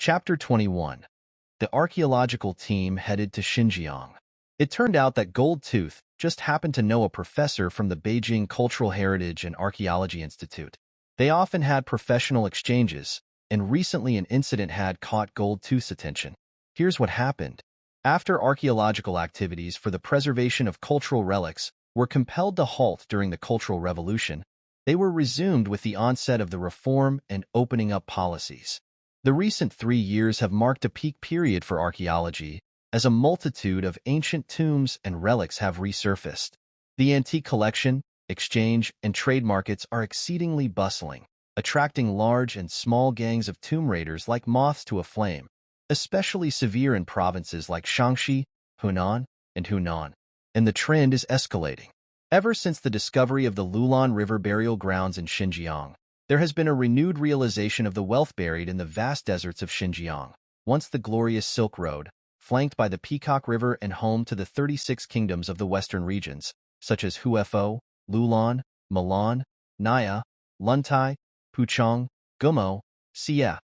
Chapter 21. The archaeological team headed to Xinjiang. It turned out that Gold Tooth just happened to know a professor from the Beijing Cultural Heritage and Archaeology Institute. They often had professional exchanges, and recently an incident had caught Gold Tooth's attention. Here's what happened. After archaeological activities for the preservation of cultural relics were compelled to halt during the Cultural Revolution, they were resumed with the onset of the reform and opening up policies. The recent 3 years have marked a peak period for archaeology, as a multitude of ancient tombs and relics have resurfaced. The antique collection, exchange, and trade markets are exceedingly bustling, attracting large and small gangs of tomb raiders like moths to a flame, especially severe in provinces like Shaanxi, Hunan, and Hunan. And the trend is escalating. Ever since the discovery of the Lulan River burial grounds in Xinjiang, there has been a renewed realization of the wealth buried in the vast deserts of Xinjiang, once the glorious Silk Road, flanked by the Peacock River and home to the 36 kingdoms of the western regions, such as Huefo, Lulan, Milan, Naya, Luntai, Puchong, Gumo, Xie.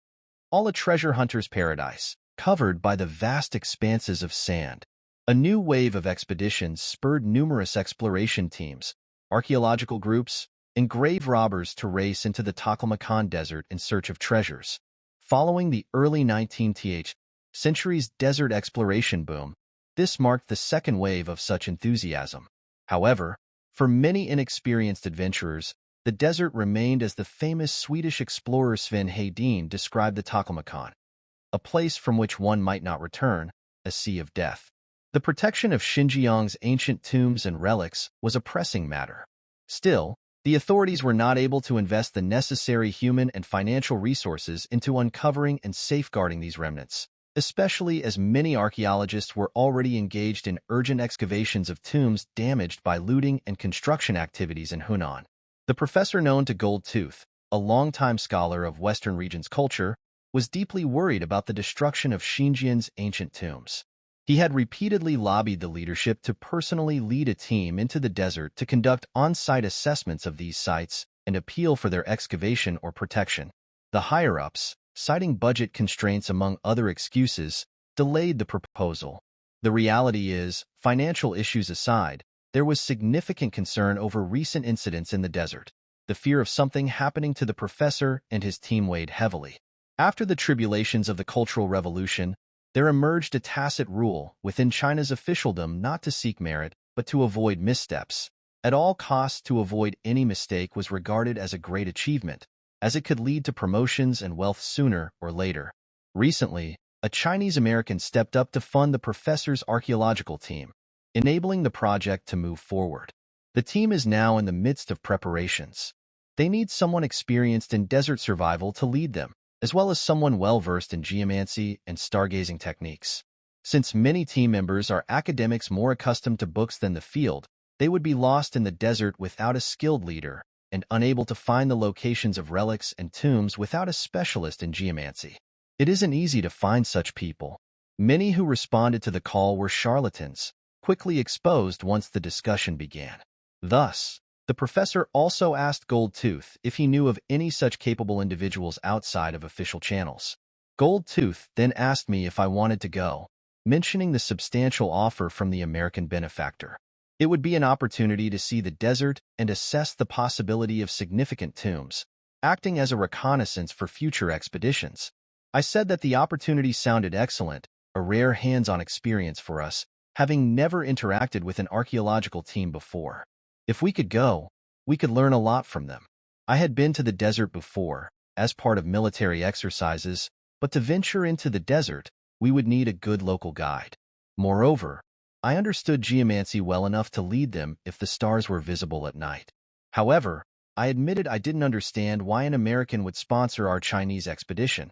All a treasure hunter's paradise, covered by the vast expanses of sand. A new wave of expeditions spurred numerous exploration teams, archaeological groups, and grave robbers to race into the Taklamakan Desert in search of treasures. Following the early 19th century's desert exploration boom, this marked the second wave of such enthusiasm. However, for many inexperienced adventurers, the desert remained as the famous Swedish explorer Sven Hedin described the Taklamakan, a place from which one might not return, a sea of death. The protection of Xinjiang's ancient tombs and relics was a pressing matter. Still, the authorities were not able to invest the necessary human and financial resources into uncovering and safeguarding these remnants, especially as many archaeologists were already engaged in urgent excavations of tombs damaged by looting and construction activities in Hunan. The professor known to Gold Tooth, a longtime scholar of Western regions culture, was deeply worried about the destruction of Xinjiang's ancient tombs. He had repeatedly lobbied the leadership to personally lead a team into the desert to conduct on-site assessments of these sites and appeal for their excavation or protection. The higher-ups, citing budget constraints among other excuses, delayed the proposal. The reality is, financial issues aside, there was significant concern over recent incidents in the desert. The fear of something happening to the professor and his team weighed heavily. After the tribulations of the Cultural Revolution, there emerged a tacit rule within China's officialdom not to seek merit, but to avoid missteps. At all costs, to avoid any mistake was regarded as a great achievement, as it could lead to promotions and wealth sooner or later. Recently, a Chinese-American stepped up to fund the professor's archaeological team, enabling the project to move forward. The team is now in the midst of preparations. They need someone experienced in desert survival to lead them, as well as someone well-versed in geomancy and stargazing techniques. Since many team members are academics more accustomed to books than the field, they would be lost in the desert without a skilled leader and unable to find the locations of relics and tombs without a specialist in geomancy. It isn't easy to find such people. Many who responded to the call were charlatans, quickly exposed once the discussion began. Thus, the professor also asked Gold Tooth if he knew of any such capable individuals outside of official channels. Gold Tooth then asked me if I wanted to go, mentioning the substantial offer from the American benefactor. It would be an opportunity to see the desert and assess the possibility of significant tombs, acting as a reconnaissance for future expeditions. I said that the opportunity sounded excellent, a rare hands-on experience for us, having never interacted with an archaeological team before. If we could go, we could learn a lot from them. I had been to the desert before, as part of military exercises, but to venture into the desert, we would need a good local guide. Moreover, I understood geomancy well enough to lead them if the stars were visible at night. However, I admitted I didn't understand why an American would sponsor our Chinese expedition.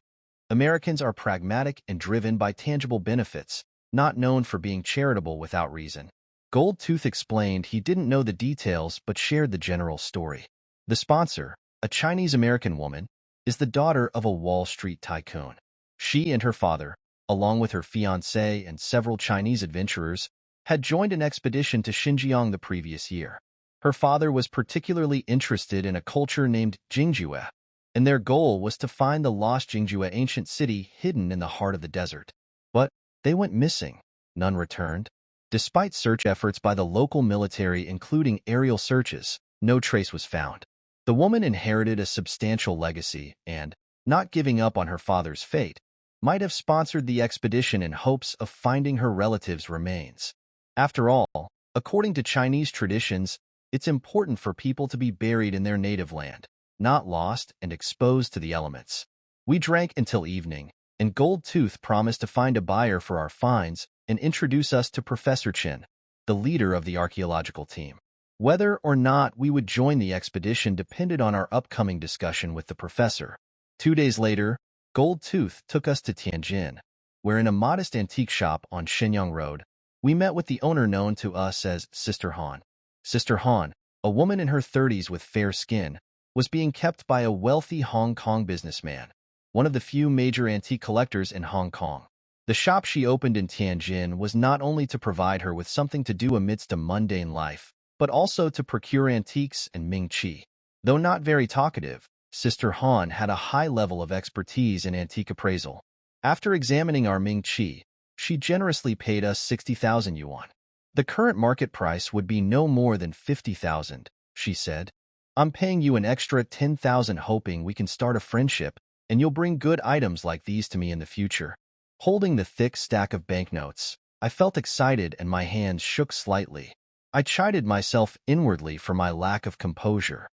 Americans are pragmatic and driven by tangible benefits, not known for being charitable without reason. Gold Tooth explained he didn't know the details but shared the general story. The sponsor, a Chinese-American woman, is the daughter of a Wall Street tycoon. She and her father, along with her fiancé and several Chinese adventurers, had joined an expedition to Xinjiang the previous year. Her father was particularly interested in a culture named Jingjue, and their goal was to find the lost Jingjue ancient city hidden in the heart of the desert. But they went missing. None returned. Despite search efforts by the local military, including aerial searches, no trace was found. The woman inherited a substantial legacy and, not giving up on her father's fate, might have sponsored the expedition in hopes of finding her relatives' remains. After all, according to Chinese traditions, it's important for people to be buried in their native land, not lost and exposed to the elements. We drank until evening, and Gold Tooth promised to find a buyer for our finds and introduce us to Professor Chen, the leader of the archaeological team. Whether or not we would join the expedition depended on our upcoming discussion with the professor. 2 days later, Gold Tooth took us to Tianjin, where in a modest antique shop on Shenyang Road, we met with the owner known to us as Sister Han. Sister Han, a woman in her 30s with fair skin, was being kept by a wealthy Hong Kong businessman, one of the few major antique collectors in Hong Kong. The shop she opened in Tianjin was not only to provide her with something to do amidst a mundane life, but also to procure antiques and Ming Qi. Though not very talkative, Sister Han had a high level of expertise in antique appraisal. After examining our Ming Qi, she generously paid us 60,000 yuan. The current market price would be no more than 50,000, she said. I'm paying you an extra 10,000 hoping we can start a friendship, and you'll bring good items like these to me in the future. Holding the thick stack of banknotes, I felt excited and my hands shook slightly. I chided myself inwardly for my lack of composure.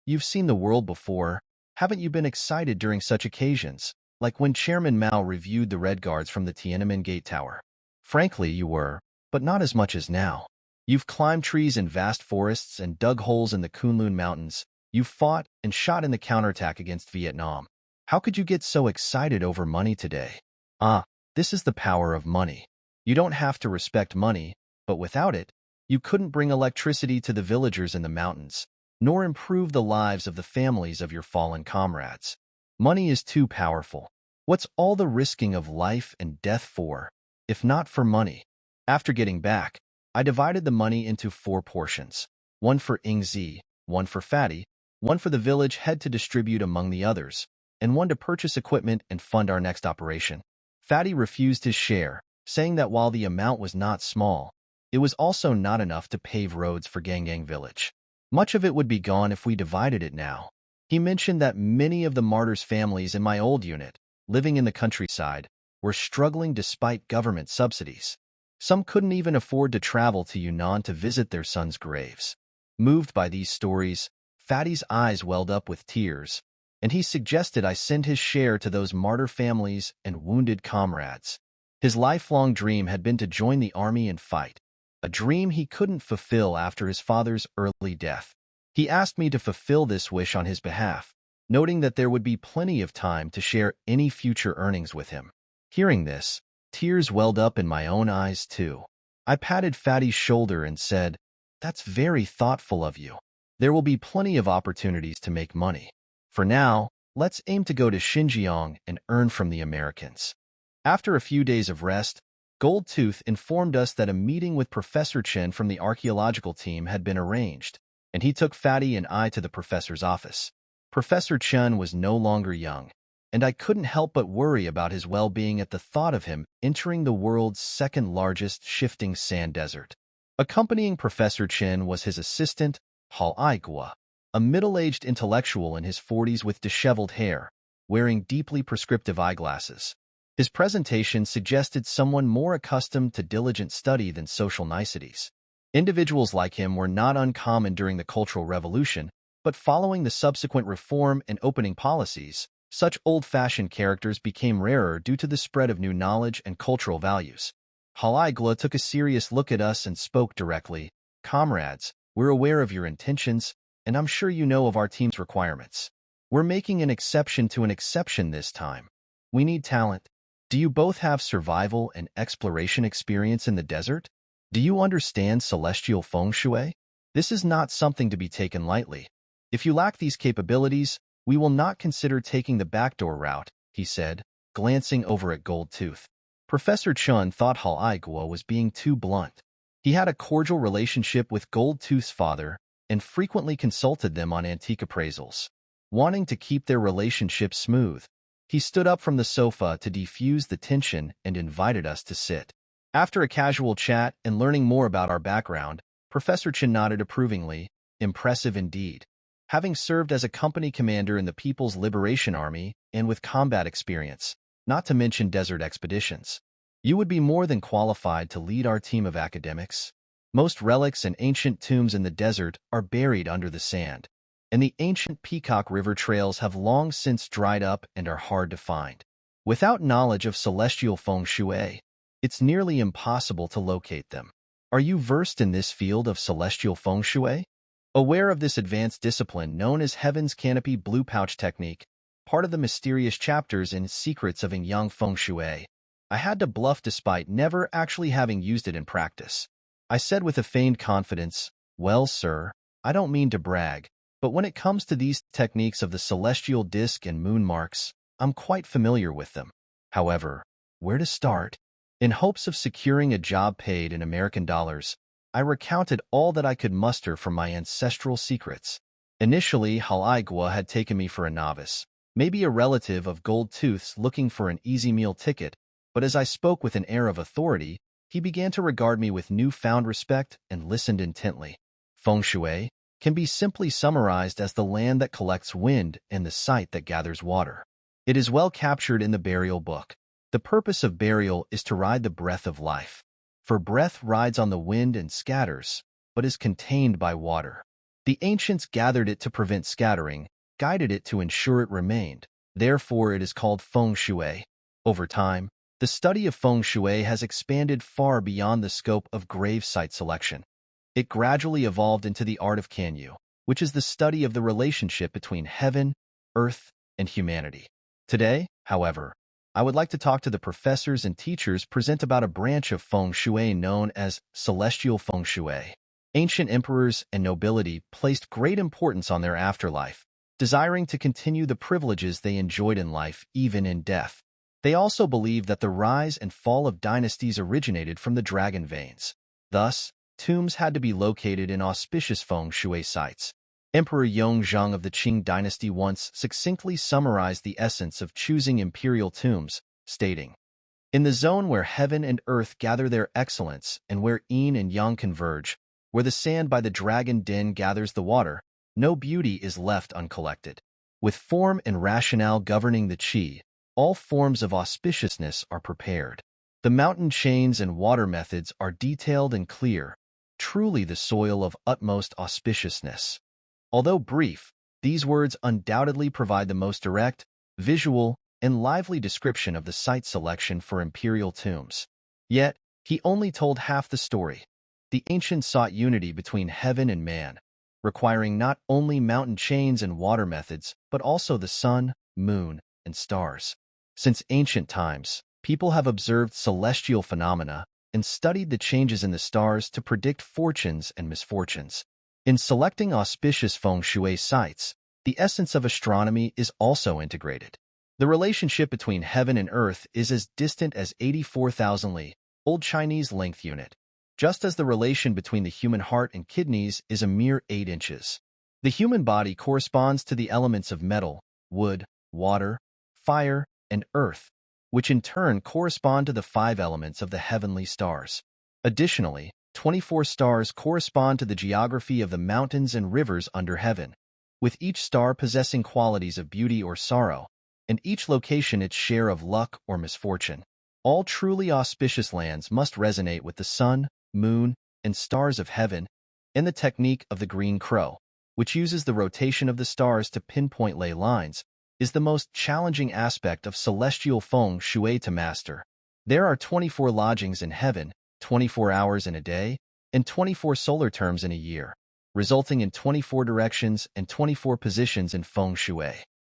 You've seen the world before. Haven't you been excited during such occasions, like when Chairman Mao reviewed the Red Guards from the Tiananmen Gate Tower? Frankly, you were, but not as much as now. You've climbed trees in vast forests and dug holes in the Kunlun Mountains. You've fought and shot in the counterattack against Vietnam. How could you get so excited over money today? This is the power of money. You don't have to respect money, but without it, you couldn't bring electricity to the villagers in the mountains, nor improve the lives of the families of your fallen comrades. Money is too powerful. What's all the risking of life and death for, if not for money? After getting back, I divided the money into 4 portions, one for Ingzi, one for Fatty, one for the village head to distribute among the others, and one to purchase equipment and fund our next operation. Fatty refused his share, saying that while the amount was not small, it was also not enough to pave roads for Gangang village. Much of it would be gone if we divided it now. He mentioned that many of the martyrs' families in my old unit, living in the countryside, were struggling despite government subsidies. Some couldn't even afford to travel to Yunnan to visit their sons' graves. Moved by these stories, Fatty's eyes welled up with tears, and he suggested I send his share to those martyr families and wounded comrades. His lifelong dream had been to join the army and fight, a dream he couldn't fulfill after his father's early death. He asked me to fulfill this wish on his behalf, noting that there would be plenty of time to share any future earnings with him. Hearing this, tears welled up in my own eyes too. I patted Fatty's shoulder and said, "That's very thoughtful of you. There will be plenty of opportunities to make money. For now, let's aim to go to Xinjiang and earn from the Americans." After a few days of rest, Gold Tooth informed us that a meeting with Professor Chen from the archaeological team had been arranged, and he took Fatty and I to the professor's office. Professor Chen was no longer young, and I couldn't help but worry about his well-being at the thought of him entering the world's second-largest shifting sand desert. Accompanying Professor Chen was his assistant, Hal Aigua, a middle-aged intellectual in his 40s with disheveled hair, wearing deeply prescriptive eyeglasses. His presentation suggested someone more accustomed to diligent study than social niceties. Individuals like him were not uncommon during the Cultural Revolution, but following the subsequent reform and opening policies, such old-fashioned characters became rarer due to the spread of new knowledge and cultural values. Halaigla took a serious look at us and spoke directly. "Comrades, we're aware of your intentions, and I'm sure you know of our team's requirements. We're making an exception to an exception this time. We need talent. Do you both have survival and exploration experience in the desert? Do you understand celestial feng shui? This is not something to be taken lightly. If you lack these capabilities, we will not consider taking the backdoor route," he said, glancing over at Gold Tooth. Professor Chun thought Hal Aigua was being too blunt. He had a cordial relationship with Gold Tooth's father and frequently consulted them on antique appraisals. wanting to keep their relationship smooth. He stood up from the sofa to defuse the tension and invited us to sit. After a casual chat and learning more about our background, Professor Chen nodded approvingly. Impressive indeed. Having served as a company commander in the People's Liberation Army and with combat experience, not to mention desert expeditions, you would be more than qualified to lead our team of academics. Most relics and ancient tombs in the desert are buried under the sand, and the ancient Peacock River trails have long since dried up and are hard to find. Without knowledge of celestial feng shui, it's nearly impossible to locate them. Are you versed in this field of celestial feng shui? Aware of this advanced discipline known as Heaven's Canopy Blue Pouch Technique, part of the mysterious chapters in Secrets of Yang Feng Shui, I had to bluff despite never actually having used it in practice. I said with a feigned confidence, "Well, sir, I don't mean to brag, but when it comes to these techniques of the celestial disk and moon marks, I'm quite familiar with them. However, where to start?" In hopes of securing a job paid in American dollars, I recounted all that I could muster from my ancestral secrets. Initially, Halaigua had taken me for a novice, maybe a relative of Gold Tooth's looking for an easy meal ticket, but as I spoke with an air of authority, he began to regard me with newfound respect and listened intently. Feng Shui can be simply summarized as the land that collects wind and the site that gathers water. It is well captured in the burial book. The purpose of burial is to ride the breath of life. For breath rides on the wind and scatters, but is contained by water. The ancients gathered it to prevent scattering, guided it to ensure it remained. Therefore, it is called Feng Shui. Over time, the study of Feng Shui has expanded far beyond the scope of grave site selection. It gradually evolved into the art of Kanyu, which is the study of the relationship between heaven, earth, and humanity. Today, however, I would like to talk to the professors and teachers present about a branch of Feng Shui known as Celestial Feng Shui. Ancient emperors and nobility placed great importance on their afterlife, desiring to continue the privileges they enjoyed in life even in death. They also believed that the rise and fall of dynasties originated from the dragon veins. Thus, tombs had to be located in auspicious Feng Shui sites. Emperor Yongzheng of the Qing dynasty once succinctly summarized the essence of choosing imperial tombs, stating, "In the zone where heaven and earth gather their excellence and where yin and yang converge, where the sand by the dragon den gathers the water, no beauty is left uncollected. With form and rationale governing the qi, all forms of auspiciousness are prepared. The mountain chains and water methods are detailed and clear, truly the soil of utmost auspiciousness." Although brief, these words undoubtedly provide the most direct, visual, and lively description of the site selection for imperial tombs. Yet, he only told half the story. The ancients sought unity between heaven and man, requiring not only mountain chains and water methods, but also the sun, moon, and stars. Since ancient times, people have observed celestial phenomena and studied the changes in the stars to predict fortunes and misfortunes. In selecting auspicious Feng Shui sites, the essence of astronomy is also integrated. The relationship between heaven and earth is as distant as 84,000 li, Old Chinese length unit, just as the relation between the human heart and kidneys is a mere 8 inches. The human body corresponds to the elements of metal, wood, water, fire, and earth, which in turn correspond to the 5 elements of the heavenly stars. Additionally, 24 stars correspond to the geography of the mountains and rivers under heaven, with each star possessing qualities of beauty or sorrow, and each location its share of luck or misfortune. All truly auspicious lands must resonate with the sun, moon, and stars of heaven, and the technique of the green crow, which uses the rotation of the stars to pinpoint ley lines, is the most challenging aspect of celestial Feng Shui to master. There are 24 lodgings in heaven, 24 hours in a day, and 24 solar terms in a year, resulting in 24 directions and 24 positions in Feng Shui.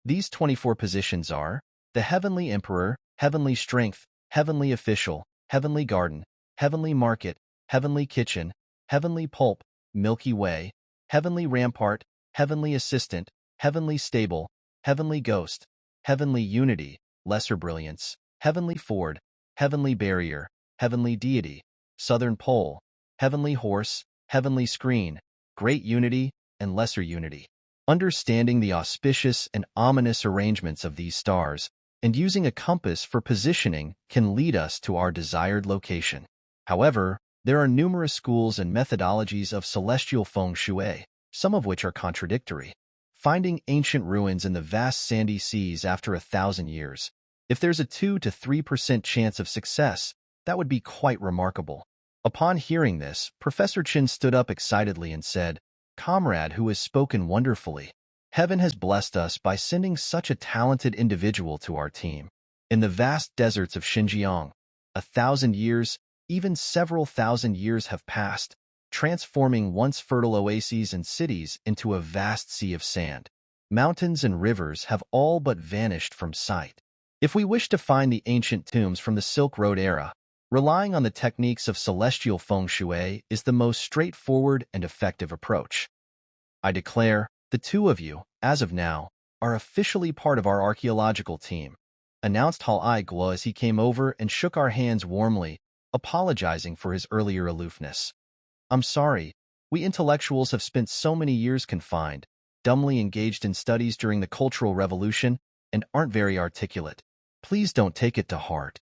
These 24 positions are the Heavenly Emperor, Heavenly Strength, Heavenly Official, Heavenly Garden, Heavenly Market, Heavenly Kitchen, Heavenly Pulp, Milky Way, Heavenly Rampart, Heavenly Assistant, Heavenly Stable, Heavenly Ghost, Heavenly Unity, Lesser Brilliance, Heavenly Ford, Heavenly Barrier, Heavenly Deity, Southern Pole, Heavenly Horse, Heavenly Screen, Great Unity, and Lesser Unity. Understanding the auspicious and ominous arrangements of these stars and using a compass for positioning can lead us to our desired location. However, there are numerous schools and methodologies of celestial feng shui, some of which are contradictory. Finding ancient ruins in the vast sandy seas after 1,000 years. If there's a 2 to 3% chance of success, that would be quite remarkable. Upon hearing this, Professor Chin stood up excitedly and said, "Comrade who has spoken wonderfully. Heaven has blessed us by sending such a talented individual to our team. In the vast deserts of Xinjiang, 1,000 years, even several thousand years have passed, transforming once fertile oases and cities into a vast sea of sand. Mountains and rivers have all but vanished from sight. If we wish to find the ancient tombs from the Silk Road era, relying on the techniques of celestial feng shui is the most straightforward and effective approach. I declare, the two of you, as of now, are officially part of our archaeological team," announced Hal Guo as he came over and shook our hands warmly, apologizing for his earlier aloofness. "I'm sorry, we intellectuals have spent so many years confined, dumbly engaged in studies during the Cultural Revolution, and aren't very articulate. Please don't take it to heart."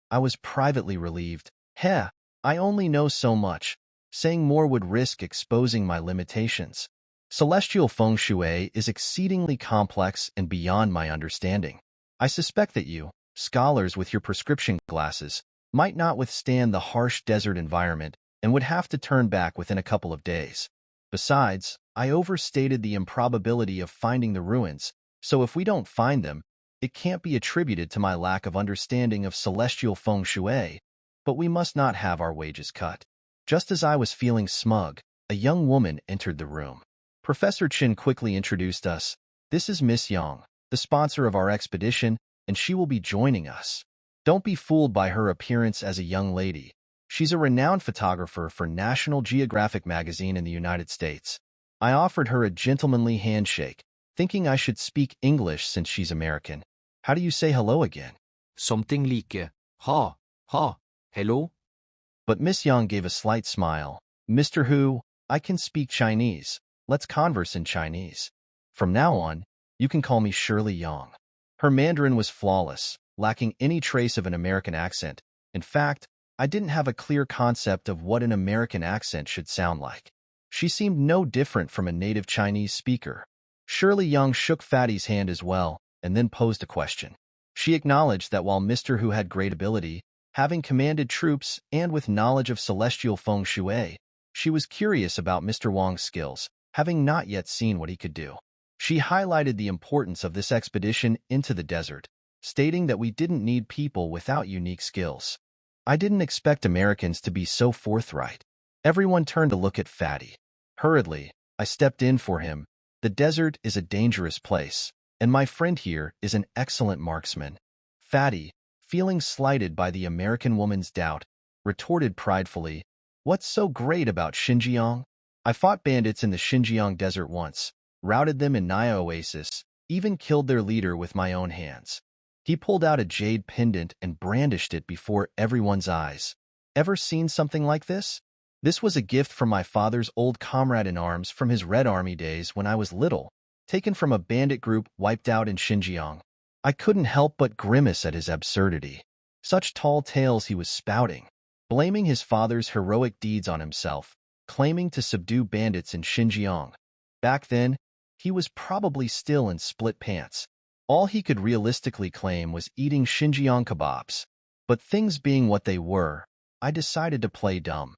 I was privately relieved. I only know so much. Saying more would risk exposing my limitations. Celestial feng shui is exceedingly complex and beyond my understanding. I suspect that you, scholars with your prescription glasses, might not withstand the harsh desert environment and would have to turn back within a couple of days. Besides, I overstated the improbability of finding the ruins, so if we don't find them, it can't be attributed to my lack of understanding of celestial feng shui, but we must not have our wages cut. Just as I was feeling smug, a young woman entered the room. Professor Chin quickly introduced us. "This is Miss Yang, the sponsor of our expedition, and she will be joining us. Don't be fooled by her appearance as a young lady. She's a renowned photographer for National Geographic magazine in the United States." I offered her a gentlemanly handshake, thinking I should speak English since she's American. "How do you say hello again?" Something like, hello? But Miss Yang gave a slight smile. "Mr. Hu, I can speak Chinese. Let's converse in Chinese. From now on, you can call me Shirley Yang." Her Mandarin was flawless, lacking any trace of an American accent. In fact, I didn't have a clear concept of what an American accent should sound like. She seemed no different from a native Chinese speaker. Shirley Yang shook Fatty's hand as well, and then posed a question. She acknowledged that while Mr. Hu had great ability, having commanded troops and with knowledge of celestial feng shui, she was curious about Mr. Wang's skills, having not yet seen what he could do. She highlighted the importance of this expedition into the desert, stating that we didn't need people without unique skills. I didn't expect Americans to be so forthright. Everyone turned to look at Fatty. Hurriedly, I stepped in for him. "The desert is a dangerous place, and my friend here is an excellent marksman." Fatty, feeling slighted by the American woman's doubt, retorted pridefully, "What's so great about Xinjiang? I fought bandits in the Xinjiang desert once, routed them in Naya Oasis, even killed their leader with my own hands." He pulled out a jade pendant and brandished it before everyone's eyes. "Ever seen something like this? This was a gift from my father's old comrade-in-arms from his Red Army days when I was little, taken from a bandit group wiped out in Xinjiang." I couldn't help but grimace at his absurdity. Such tall tales he was spouting, blaming his father's heroic deeds on himself, claiming to subdue bandits in Xinjiang. Back then, he was probably still in split pants. All he could realistically claim was eating Xinjiang kebabs. But things being what they were, I decided to play dumb.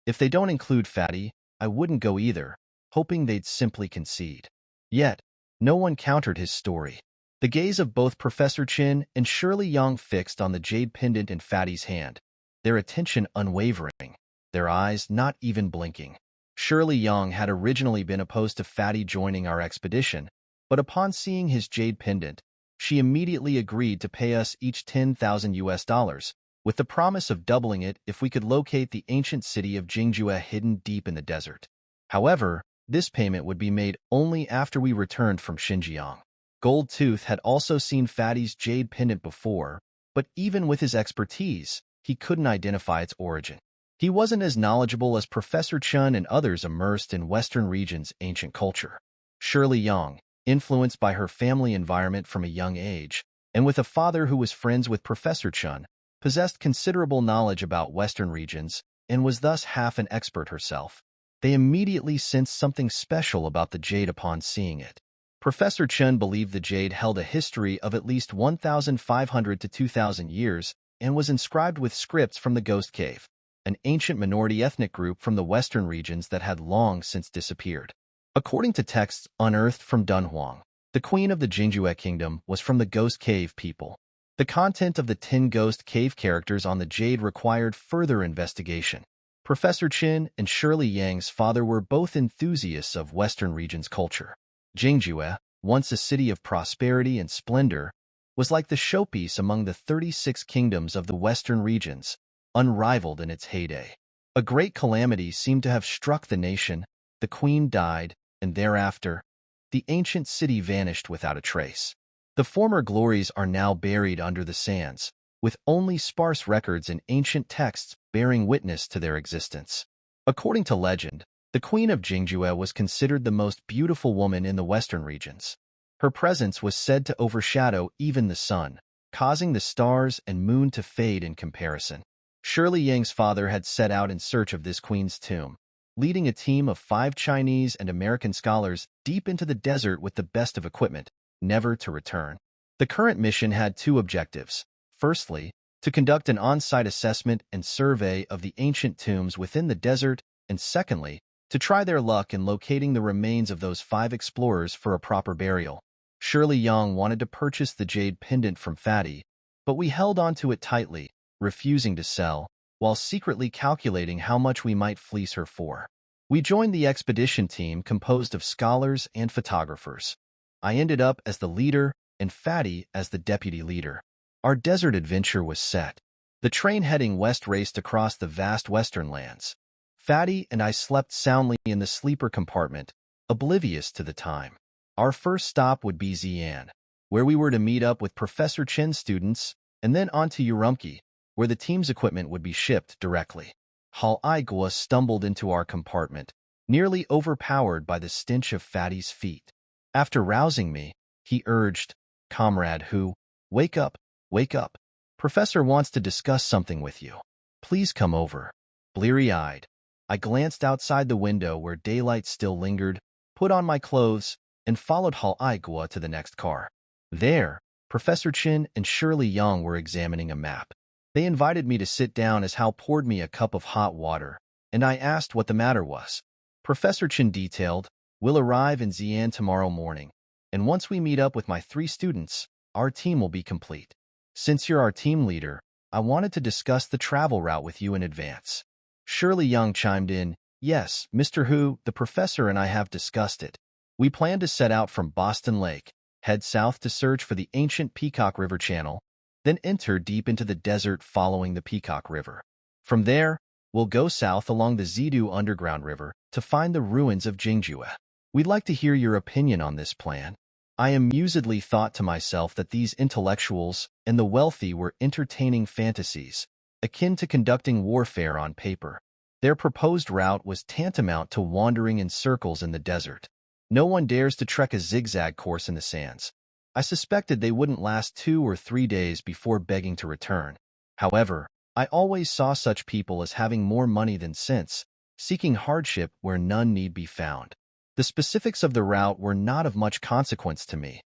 If they don't include Fatty, I wouldn't go either, hoping they'd simply concede. Yet, no one countered his story. The gaze of both Professor Chin and Shirley Yang fixed on the jade pendant in Fatty's hand, their attention unwavering, their eyes not even blinking. Shirley Yang had originally been opposed to Fatty joining our expedition, but upon seeing his jade pendant, she immediately agreed to pay us each $10,000, with the promise of doubling it if we could locate the ancient city of Jingjue hidden deep in the desert. However, this payment would be made only after we returned from Xinjiang. Gold Tooth had also seen Fatty's jade pendant before, but even with his expertise, he couldn't identify its origin. He wasn't as knowledgeable as Professor Chun and others immersed in Western region's ancient culture. Shirley Yang, Influenced by her family environment from a young age, and with a father who was friends with Professor Chun, possessed considerable knowledge about Western regions, and was thus half an expert herself. They immediately sensed something special about the jade upon seeing it. Professor Chun believed the jade held a history of at least 1,500 to 2,000 years and was inscribed with scripts from the Ghost Cave, an ancient minority ethnic group from the western regions that had long since disappeared. According to texts unearthed from Dunhuang, the queen of the Jingjue kingdom was from the Ghost Cave people. The content of the 10 Ghost Cave characters on the jade required further investigation. Professor Chin and Shirley Yang's father were both enthusiasts of Western regions culture. Jingjue, once a city of prosperity and splendor, was like the showpiece among the 36 kingdoms of the Western regions, unrivaled in its heyday. A great calamity seemed to have struck the nation. The queen died, and thereafter, the ancient city vanished without a trace. The former glories are now buried under the sands, with only sparse records in ancient texts bearing witness to their existence. According to legend, the queen of Jingjue was considered the most beautiful woman in the western regions. Her presence was said to overshadow even the sun, causing the stars and moon to fade in comparison. Shirley Yang's father had set out in search of this queen's tomb, leading a team of 5 Chinese and American scholars deep into the desert with the best of equipment, never to return. The current mission had 2 objectives. Firstly, to conduct an on-site assessment and survey of the ancient tombs within the desert, and secondly, to try their luck in locating the remains of those 5 explorers for a proper burial. Shirley Yang wanted to purchase the jade pendant from Fatty, but we held on to it tightly, refusing to sell, while secretly calculating how much we might fleece her for. We joined the expedition team composed of scholars and photographers. I ended up as the leader and Fatty as the deputy leader. Our desert adventure was set. The train heading west raced across the vast western lands. Fatty and I slept soundly in the sleeper compartment, oblivious to the time. Our first stop would be Xi'an, where we were to meet up with Professor Chen's students, and then on to Urumqi, where the team's equipment would be shipped directly. Hal Igua stumbled into our compartment, nearly overpowered by the stench of Fatty's feet. After rousing me, he urged, "Comrade Hu, wake up, wake up. Professor wants to discuss something with you. Please come over." Bleary-eyed, I glanced outside the window where daylight still lingered, put on my clothes, and followed Hal Igua to the next car. There, Professor Chin and Shirley Yang were examining a map. They invited me to sit down as Hal poured me a cup of hot water, and I asked what the matter was. Professor Chin detailed, "We'll arrive in Xi'an tomorrow morning, and once we meet up with my 3 students, our team will be complete. Since you're our team leader, I wanted to discuss the travel route with you in advance." Shirley Yang chimed in, "Yes, Mr. Hu, the professor and I have discussed it. We plan to set out from Boston Lake, head south to search for the ancient Peacock River channel, then enter deep into the desert following the Peacock River. From there, we'll go south along the Zidu Underground River to find the ruins of Jingjue. We'd like to hear your opinion on this plan." I amusedly thought to myself that these intellectuals and the wealthy were entertaining fantasies, akin to conducting warfare on paper. Their proposed route was tantamount to wandering in circles in the desert. No one dares to trek a zigzag course in the sands. I suspected they wouldn't last 2 or 3 days before begging to return. However, I always saw such people as having more money than sense, seeking hardship where none need be found. The specifics of the route were not of much consequence to me.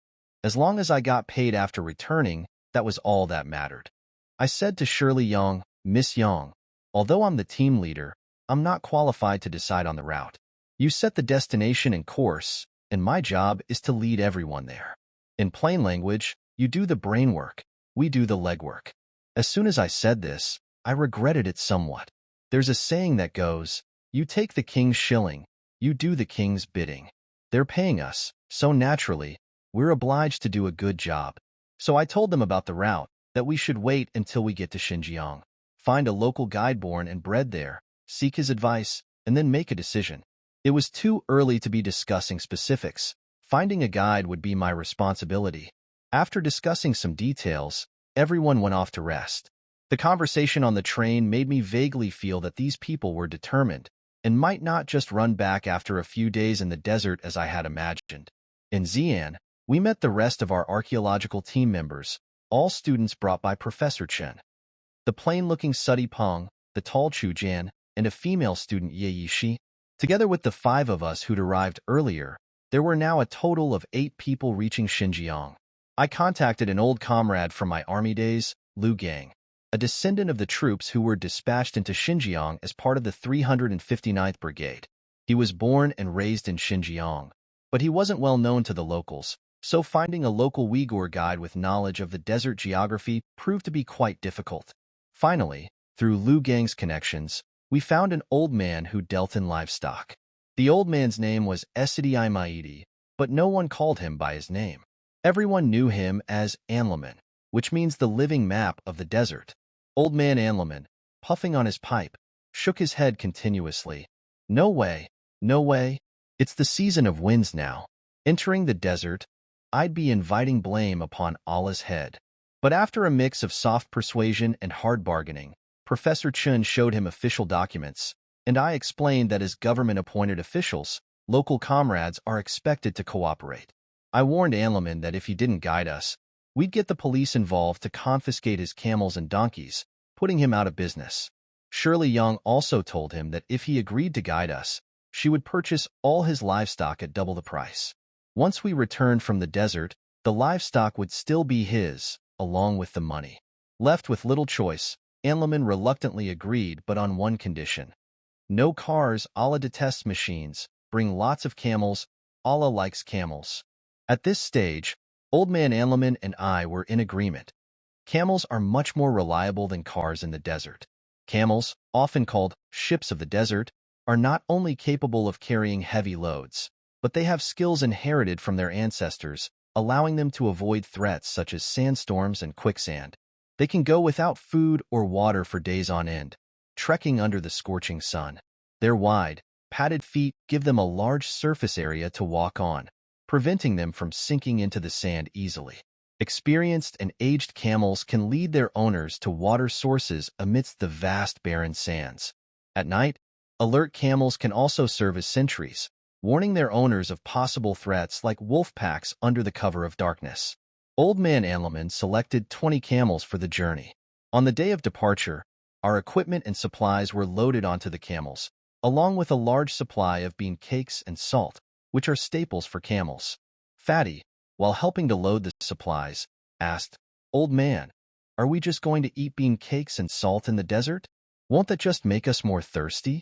As long as I got paid after returning, that was all that mattered. I said to Shirley Yang, "Miss Yang, although I'm the team leader, I'm not qualified to decide on the route. You set the destination and course, and my job is to lead everyone there. In plain language, you do the brain work, we do the legwork." As soon as I said this, I regretted it somewhat. There's a saying that goes, "You take the king's shilling, you do the king's bidding." They're paying us, so naturally, we're obliged to do a good job. So I told them about the route, that we should wait until we get to Xinjiang, find a local guide born and bred there, seek his advice, and then make a decision. It was too early to be discussing specifics. Finding a guide would be my responsibility. After discussing some details, everyone went off to rest. The conversation on the train made me vaguely feel that these people were determined, and might not just run back after a few days in the desert as I had imagined. In Xi'an, we met the rest of our archaeological team members, all students brought by Professor Chen. The plain-looking Sudi Peng, the tall Chu Jian, and a female student Ye Yishi. Together with the 5 of us who'd arrived earlier, there were now a total of 8 people reaching Xinjiang. I contacted an old comrade from my army days, Liu Gang, a descendant of the troops who were dispatched into Xinjiang as part of the 359th Brigade. He was born and raised in Xinjiang, but he wasn't well known to the locals, so finding a local Uyghur guide with knowledge of the desert geography proved to be quite difficult. Finally, through Liu Gang's connections, we found an old man who dealt in livestock. The old man's name was Esidi Maidi, but no one called him by his name. Everyone knew him as Anlaman, which means the living map of the desert. Old man Anlaman, puffing on his pipe, shook his head continuously. No way, no way. It's the season of winds now. Entering the desert, I'd be inviting blame upon Allah's head. But after a mix of soft persuasion and hard bargaining, Professor Chun showed him official documents, and I explained that as government-appointed officials, local comrades are expected to cooperate. I warned Anlaman that if he didn't guide us, we'd get the police involved to confiscate his camels and donkeys, putting him out of business. Shirley Young also told him that if he agreed to guide us, she would purchase all his livestock at double the price. Once we returned from the desert, the livestock would still be his, along with the money. Left with little choice, Anlaman reluctantly agreed, but on one condition. No cars, Allah detests machines, bring lots of camels, Allah likes camels. At this stage, Old Man Anlaman and I were in agreement. Camels are much more reliable than cars in the desert. Camels, often called ships of the desert, are not only capable of carrying heavy loads, but they have skills inherited from their ancestors, allowing them to avoid threats such as sandstorms and quicksand. They can go without food or water for days on end, trekking under the scorching sun. Their wide, padded feet give them a large surface area to walk on, preventing them from sinking into the sand easily. Experienced and aged camels can lead their owners to water sources amidst the vast barren sands. At night, alert camels can also serve as sentries, warning their owners of possible threats like wolf packs under the cover of darkness. Old Man Anlaman selected 20 camels for the journey. On the day of departure, our equipment and supplies were loaded onto the camels, along with a large supply of bean cakes and salt, which are staples for camels. Fatty, while helping to load the supplies, asked, "Old man, are we just going to eat bean cakes and salt in the desert? Won't that just make us more thirsty?"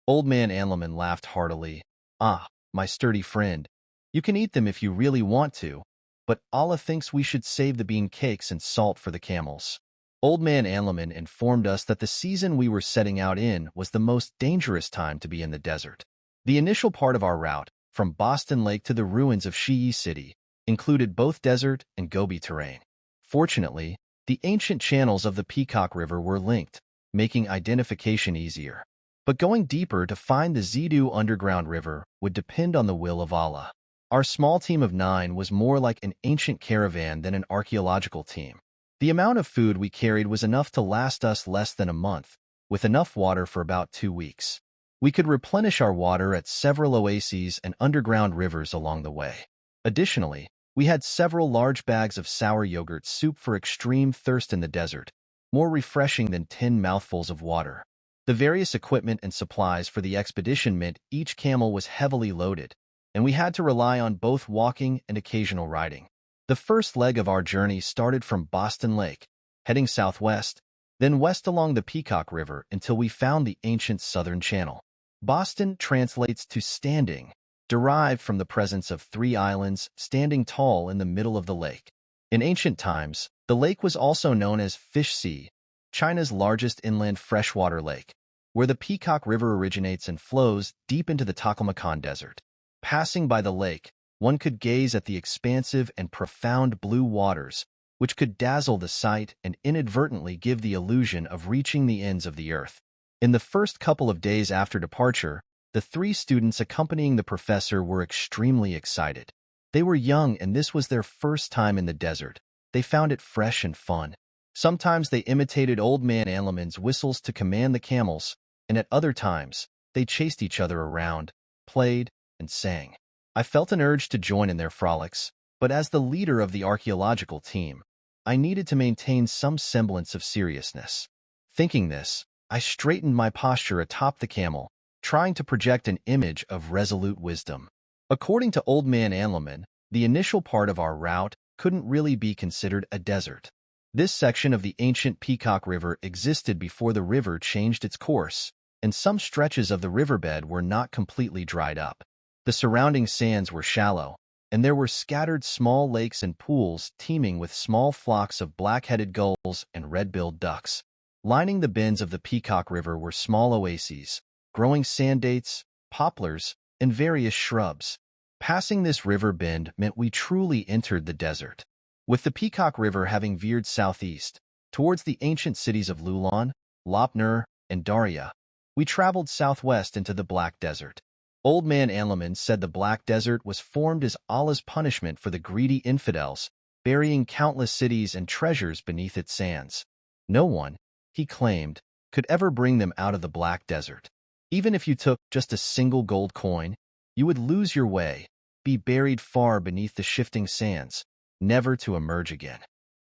Old Man Anlaman laughed heartily. "Ah, my sturdy friend, you can eat them if you really want to, but Allah thinks we should save the bean cakes and salt for the camels." Old Man Anlaman informed us that the season we were setting out in was the most dangerous time to be in the desert. The initial part of our route, from Boston Lake to the ruins of Shiyi City, included both desert and Gobi terrain. Fortunately, the ancient channels of the Peacock River were linked, making identification easier. But going deeper to find the Zidu underground river would depend on the will of Allah. Our small team of 9 was more like an ancient caravan than an archaeological team. The amount of food we carried was enough to last us less than a month, with enough water for about 2 weeks. We could replenish our water at several oases and underground rivers along the way. Additionally, we had several large bags of sour yogurt soup for extreme thirst in the desert, more refreshing than 10 mouthfuls of water. The various equipment and supplies for the expedition meant each camel was heavily loaded, and we had to rely on both walking and occasional riding. The first leg of our journey started from Boston Lake, heading southwest, then west along the Peacock River until we found the ancient southern channel. Boston translates to standing, derived from the presence of 3 islands standing tall in the middle of the lake. In ancient times, the lake was also known as Fish Sea, China's largest inland freshwater lake, where the Peacock River originates and flows deep into the Taklamakan Desert. Passing by the lake, one could gaze at the expansive and profound blue waters, which could dazzle the sight and inadvertently give the illusion of reaching the ends of the earth. In the first couple of days after departure, the 3 students accompanying the professor were extremely excited. They were young and this was their first time in the desert. They found it fresh and fun. Sometimes they imitated Old Man Anlaman's whistles to command the camels, and at other times, they chased each other around, played, and sang. I felt an urge to join in their frolics, but as the leader of the archaeological team, I needed to maintain some semblance of seriousness. Thinking this, I straightened my posture atop the camel, trying to project an image of resolute wisdom. According to Old Man Anleman, the initial part of our route couldn't really be considered a desert. This section of the ancient Peacock River existed before the river changed its course, and some stretches of the riverbed were not completely dried up. The surrounding sands were shallow, and there were scattered small lakes and pools teeming with small flocks of black-headed gulls and red-billed ducks. Lining the bends of the Peacock River were small oases, growing sand dates, poplars, and various shrubs. Passing this river bend meant we truly entered the desert. With the Peacock River having veered southeast, towards the ancient cities of Lulon, Lop-Nur, and Daria, we traveled southwest into the Black Desert. Old Man Anleman said the Black Desert was formed as Allah's punishment for the greedy infidels, burying countless cities and treasures beneath its sands. No one, he claimed, could ever bring them out of the Black Desert. Even if you took just a single gold coin, you would lose your way, be buried far beneath the shifting sands, never to emerge again.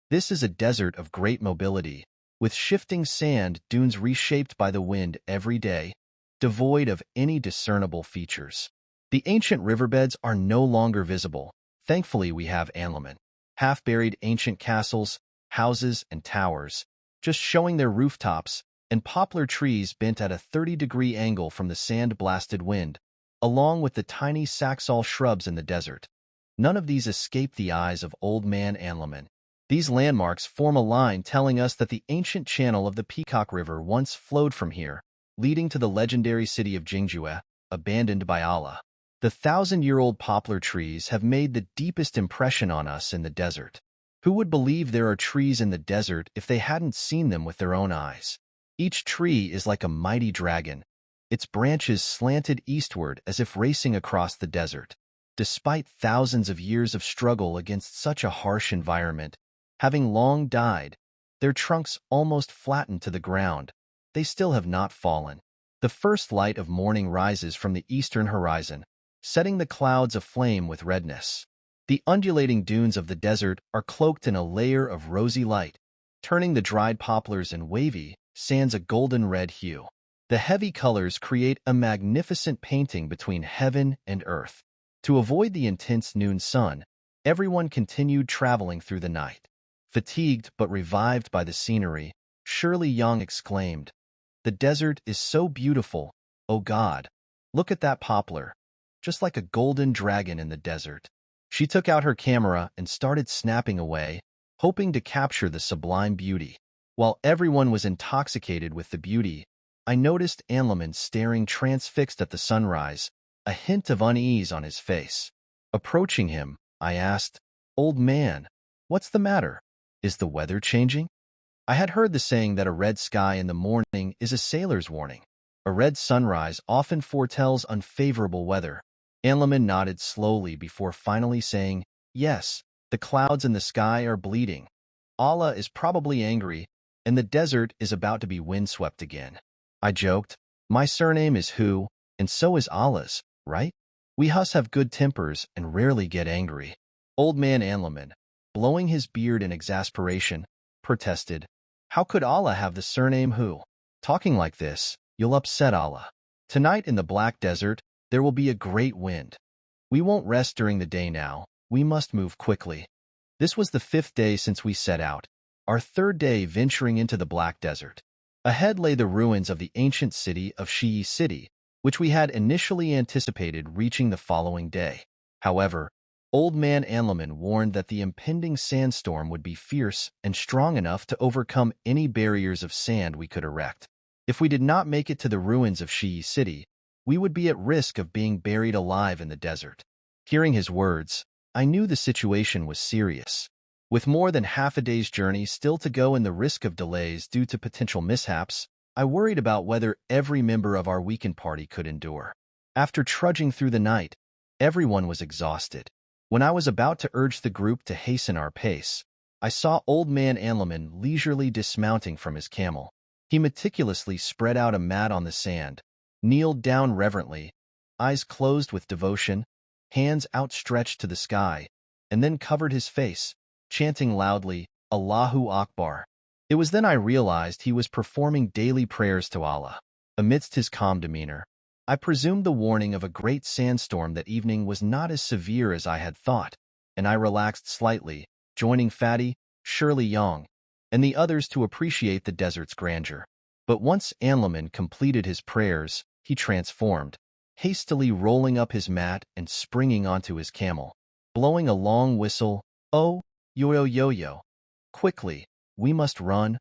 This is a desert of great mobility, with shifting sand dunes reshaped by the wind every day, devoid of any discernible features. The ancient riverbeds are no longer visible. Thankfully, we have Anleman. Half-buried ancient castles, houses, and towers, just showing their rooftops, and poplar trees bent at a 30-degree angle from the sand-blasted wind, along with the tiny Saxol shrubs in the desert. None of these escape the eyes of Old Man Anleman. These landmarks form a line telling us that the ancient channel of the Peacock River once flowed from here, leading to the legendary city of Jingjue, abandoned by Allah. The 1,000-year-old poplar trees have made the deepest impression on us in the desert. Who would believe there are trees in the desert if they hadn't seen them with their own eyes? Each tree is like a mighty dragon, its branches slanted eastward as if racing across the desert. Despite thousands of years of struggle against such a harsh environment, having long died, their trunks almost flattened to the ground, they still have not fallen. The first light of morning rises from the eastern horizon, setting the clouds aflame with redness. The undulating dunes of the desert are cloaked in a layer of rosy light, turning the dried poplars and wavy sands a golden red hue. The heavy colors create a magnificent painting between heaven and earth. To avoid the intense noon sun, everyone continued traveling through the night. Fatigued but revived by the scenery, Shirley Young exclaimed, "The desert is so beautiful, oh God! Look at that poplar, just like a golden dragon in the desert." She took out her camera and started snapping away, hoping to capture the sublime beauty. While everyone was intoxicated with the beauty, I noticed Anleman staring transfixed at the sunrise, a hint of unease on his face. Approaching him, I asked, "Old man, what's the matter? Is the weather changing?" I had heard the saying that a red sky in the morning is a sailor's warning. A red sunrise often foretells unfavorable weather. Anleman nodded slowly before finally saying, "Yes, the clouds in the sky are bleeding. Allah is probably angry, and the desert is about to be windswept again." I joked, "My surname is Hu, and so is Allah's, right? We Hus have good tempers and rarely get angry." Old Man Anleman, blowing his beard in exasperation, protested, "How could Allah have the surname Hu? Talking like this, you'll upset Allah. Tonight in the Black Desert, there will be a great wind. We won't rest during the day now. We must move quickly." This was the 5th day since we set out, our 3rd day venturing into the Black Desert. Ahead lay the ruins of the ancient city of Shi'i City, which we had initially anticipated reaching the following day. However, Old Man Anleman warned that the impending sandstorm would be fierce and strong enough to overcome any barriers of sand we could erect. If we did not make it to the ruins of Shi'i City, we would be at risk of being buried alive in the desert. Hearing his words, I knew the situation was serious. With more than half a day's journey still to go and the risk of delays due to potential mishaps, I worried about whether every member of our weekend party could endure. After trudging through the night, everyone was exhausted. When I was about to urge the group to hasten our pace, I saw Old Man Anleman leisurely dismounting from his camel. He meticulously spread out a mat on the sand, kneeled down reverently, eyes closed with devotion, hands outstretched to the sky, and then covered his face, chanting loudly, Allahu Akbar. It was then I realized he was performing daily prayers to Allah. Amidst his calm demeanor, I presumed the warning of a great sandstorm that evening was not as severe as I had thought, and I relaxed slightly, joining Fatty, Shirley Yong, and the others to appreciate the desert's grandeur. But once Anlaman completed his prayers, he transformed, hastily rolling up his mat and springing onto his camel. Blowing a long whistle, "Oh, yo-yo-yo-yo. Quickly, we must run,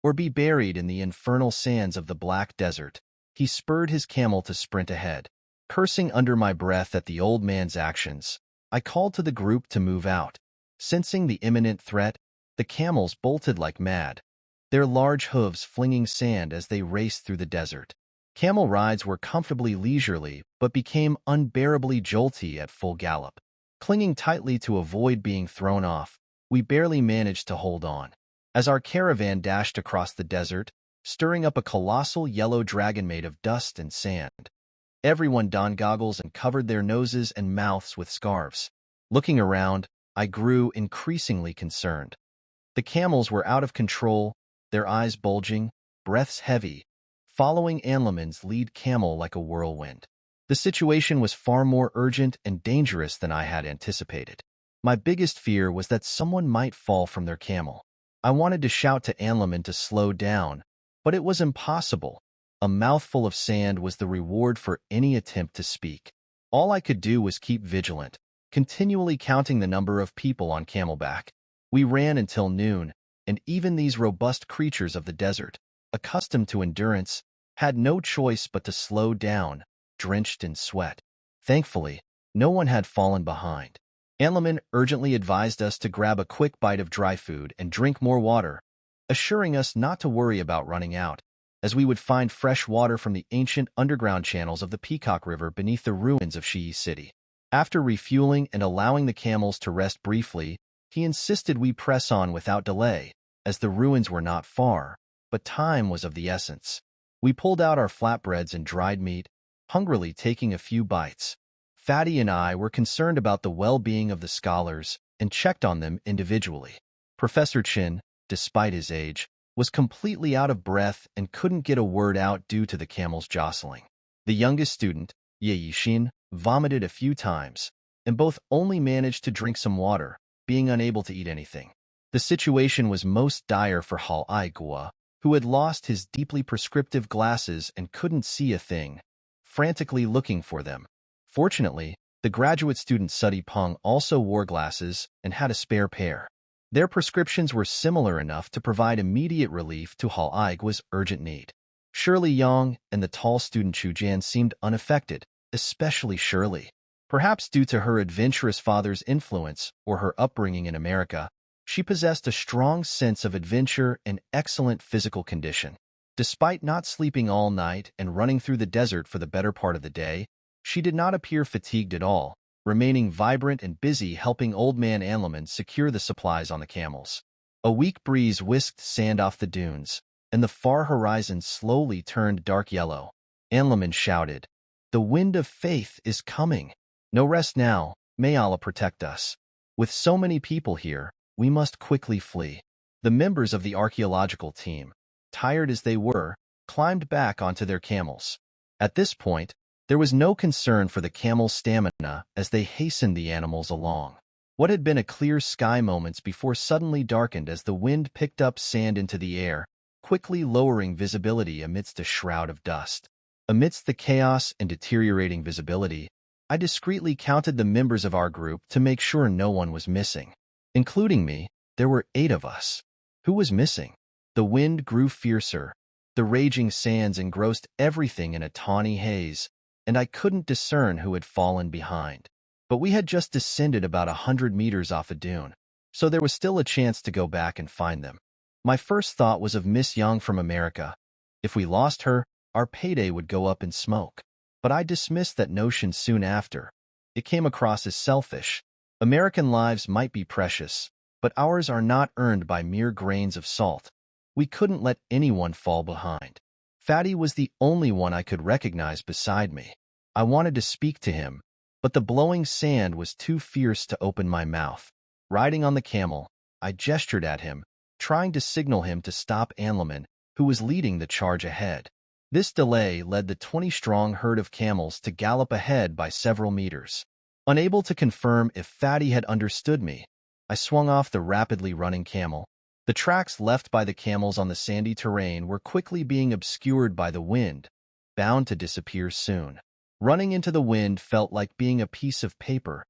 or be buried in the infernal sands of the black desert." He spurred his camel to sprint ahead. Cursing under my breath at the old man's actions, I called to the group to move out. Sensing the imminent threat, the camels bolted like mad, their large hooves flinging sand as they raced through the desert. Camel rides were comfortably leisurely, but became unbearably jolty at full gallop. Clinging tightly to avoid being thrown off, we barely managed to hold on. As our caravan dashed across the desert, stirring up a colossal yellow dragon made of dust and sand. Everyone donned goggles and covered their noses and mouths with scarves. Looking around, I grew increasingly concerned. The camels were out of control, their eyes bulging, breaths heavy, following Anlaman's lead camel like a whirlwind. The situation was far more urgent and dangerous than I had anticipated. My biggest fear was that someone might fall from their camel. I wanted to shout to Anlaman to slow down, but it was impossible. A mouthful of sand was the reward for any attempt to speak. All I could do was keep vigilant, continually counting the number of people on camelback. We ran until noon, and even these robust creatures of the desert, accustomed to endurance, had no choice but to slow down, drenched in sweat. Thankfully, no one had fallen behind. Anlaman urgently advised us to grab a quick bite of dry food and drink more water, assuring us not to worry about running out, as we would find fresh water from the ancient underground channels of the Peacock River beneath the ruins of Shi'i City. After refueling and allowing the camels to rest briefly, he insisted we press on without delay, as the ruins were not far, but time was of the essence. We pulled out our flatbreads and dried meat, hungrily taking a few bites. Fatty and I were concerned about the well-being of the scholars and checked on them individually. Professor Chin, despite his age, was completely out of breath and couldn't get a word out due to the camels jostling. The youngest student, Ye Yixin, vomited a few times, and both only managed to drink some water, being unable to eat anything. The situation was most dire for Hal Aigua, who had lost his deeply prescriptive glasses and couldn't see a thing, frantically looking for them. Fortunately, the graduate student Sudi Peng also wore glasses and had a spare pair. Their prescriptions were similar enough to provide immediate relief to Hal Aigua's urgent need. Shirley Yong and the tall student Chu Jan seemed unaffected, especially Shirley. Perhaps due to her adventurous father's influence or her upbringing in America, she possessed a strong sense of adventure and excellent physical condition. Despite not sleeping all night and running through the desert for the better part of the day, she did not appear fatigued at all, remaining vibrant and busy helping Old Man Anlaman secure the supplies on the camels. A weak breeze whisked sand off the dunes, and the far horizon slowly turned dark yellow. Anlaman shouted, "The wind of faith is coming. No rest now, may Allah protect us. With so many people here, we must quickly flee." The members of the archaeological team, tired as they were, climbed back onto their camels. At this point, there was no concern for the camels' stamina as they hastened the animals along. What had been a clear sky moments before suddenly darkened as the wind picked up sand into the air, quickly lowering visibility amidst a shroud of dust. Amidst the chaos and deteriorating visibility, I discreetly counted the members of our group to make sure no one was missing. Including me, there were 8 of us. Who was missing? The wind grew fiercer. The raging sands engrossed everything in a tawny haze, and I couldn't discern who had fallen behind. But we had just descended about 100 meters off a dune, so there was still a chance to go back and find them. My first thought was of Miss Young from America. If we lost her, our payday would go up in smoke. But I dismissed that notion soon after. It came across as selfish. American lives might be precious, but ours are not earned by mere grains of salt. We couldn't let anyone fall behind. Fatty was the only one I could recognize beside me. I wanted to speak to him, but the blowing sand was too fierce to open my mouth. Riding on the camel, I gestured at him, trying to signal him to stop Anlaman, who was leading the charge ahead. This delay led the 20-strong herd of camels to gallop ahead by several meters. Unable to confirm if Fatty had understood me, I swung off the rapidly running camel. The tracks left by the camels on the sandy terrain were quickly being obscured by the wind, bound to disappear soon. Running into the wind felt like being a piece of paper,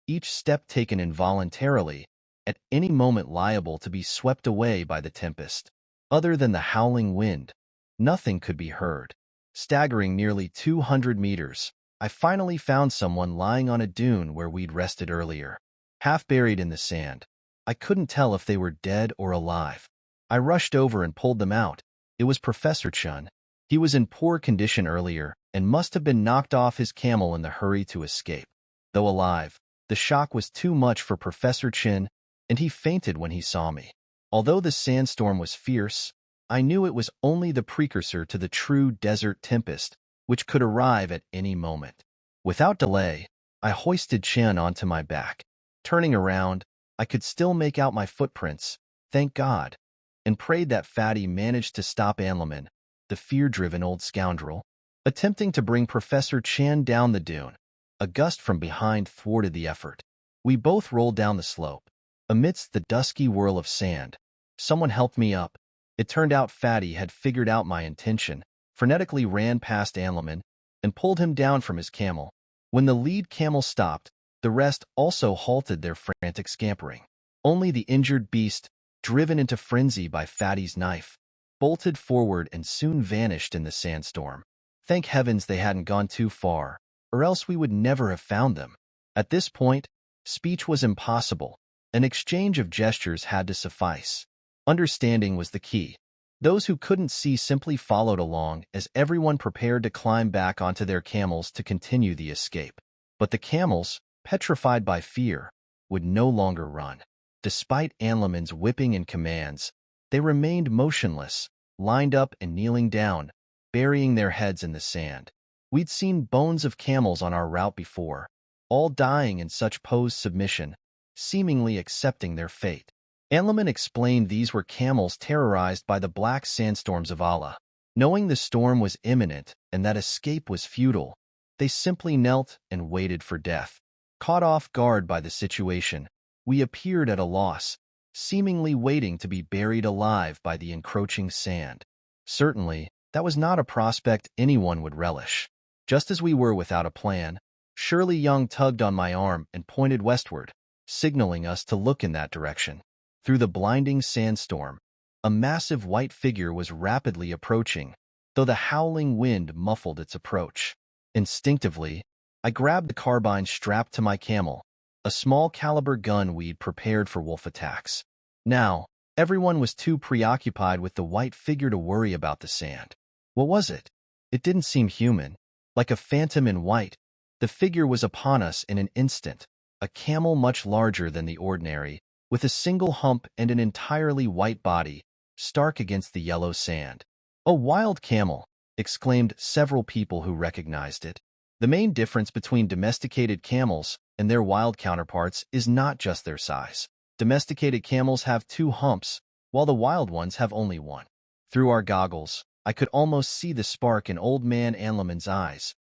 each step taken involuntarily, at any moment liable to be swept away by the tempest. Other than the howling wind, nothing could be heard. Staggering nearly 200 meters, I finally found someone lying on a dune where we'd rested earlier. Half buried in the sand, I couldn't tell if they were dead or alive. I rushed over and pulled them out. It was Professor Chun. He was in poor condition earlier and must have been knocked off his camel in the hurry to escape. Though alive, the shock was too much for Professor Chin, and he fainted when he saw me. Although the sandstorm was fierce, I knew it was only the precursor to the true desert tempest, which could arrive at any moment. Without delay, I hoisted Chen onto my back. Turning around, I could still make out my footprints, thank God, and prayed that Fatty managed to stop Anlaman, the fear-driven old scoundrel, attempting to bring Professor Chan down the dune. A gust from behind thwarted the effort. We both rolled down the slope. Amidst the dusky whirl of sand, someone helped me up. It turned out Fatty had figured out my intention, frenetically ran past Anlaman, and pulled him down from his camel. When the lead camel stopped, the rest also halted their frantic scampering. Only the injured beast, driven into frenzy by Fatty's knife, bolted forward and soon vanished in the sandstorm. Thank heavens they hadn't gone too far, or else we would never have found them. At this point, speech was impossible. An exchange of gestures had to suffice. Understanding was the key. Those who couldn't see simply followed along as everyone prepared to climb back onto their camels to continue the escape. But the camels, petrified by fear, would no longer run. Despite Anlaman's whipping and commands, they remained motionless, lined up and kneeling down, burying their heads in the sand. We'd seen bones of camels on our route before, all dying in such posed submission, seemingly accepting their fate. Anlaman explained these were camels terrorized by the black sandstorms of Allah. Knowing the storm was imminent and that escape was futile, they simply knelt and waited for death. Caught off guard by the situation, we appeared at a loss, seemingly waiting to be buried alive by the encroaching sand. Certainly, that was not a prospect anyone would relish. Just as we were without a plan, Shirley Young tugged on my arm and pointed westward, signaling us to look in that direction. Through the blinding sandstorm, a massive white figure was rapidly approaching, though the howling wind muffled its approach. Instinctively, I grabbed the carbine strapped to my camel, a small caliber gun we'd prepared for wolf attacks. Now, everyone was too preoccupied with the white figure to worry about the sand. What was it? It didn't seem human. Like a phantom in white, the figure was upon us in an instant, a camel much larger than the ordinary, with a single hump and an entirely white body, stark against the yellow sand. "A wild camel," exclaimed several people who recognized it. The main difference between domesticated camels and their wild counterparts is not just their size. Domesticated camels have 2 humps, while the wild ones have only 1. Through our goggles, I could almost see the spark in old man Anlaman's eyes,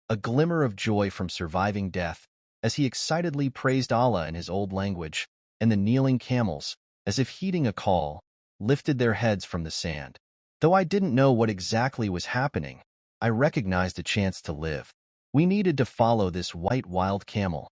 a glimmer of joy from surviving death, as he excitedly praised Allah in his old language, and the kneeling camels, as if heeding a call, lifted their heads from the sand. Though I didn't know what exactly was happening, I recognized a chance to live. We needed to follow this white wild camel.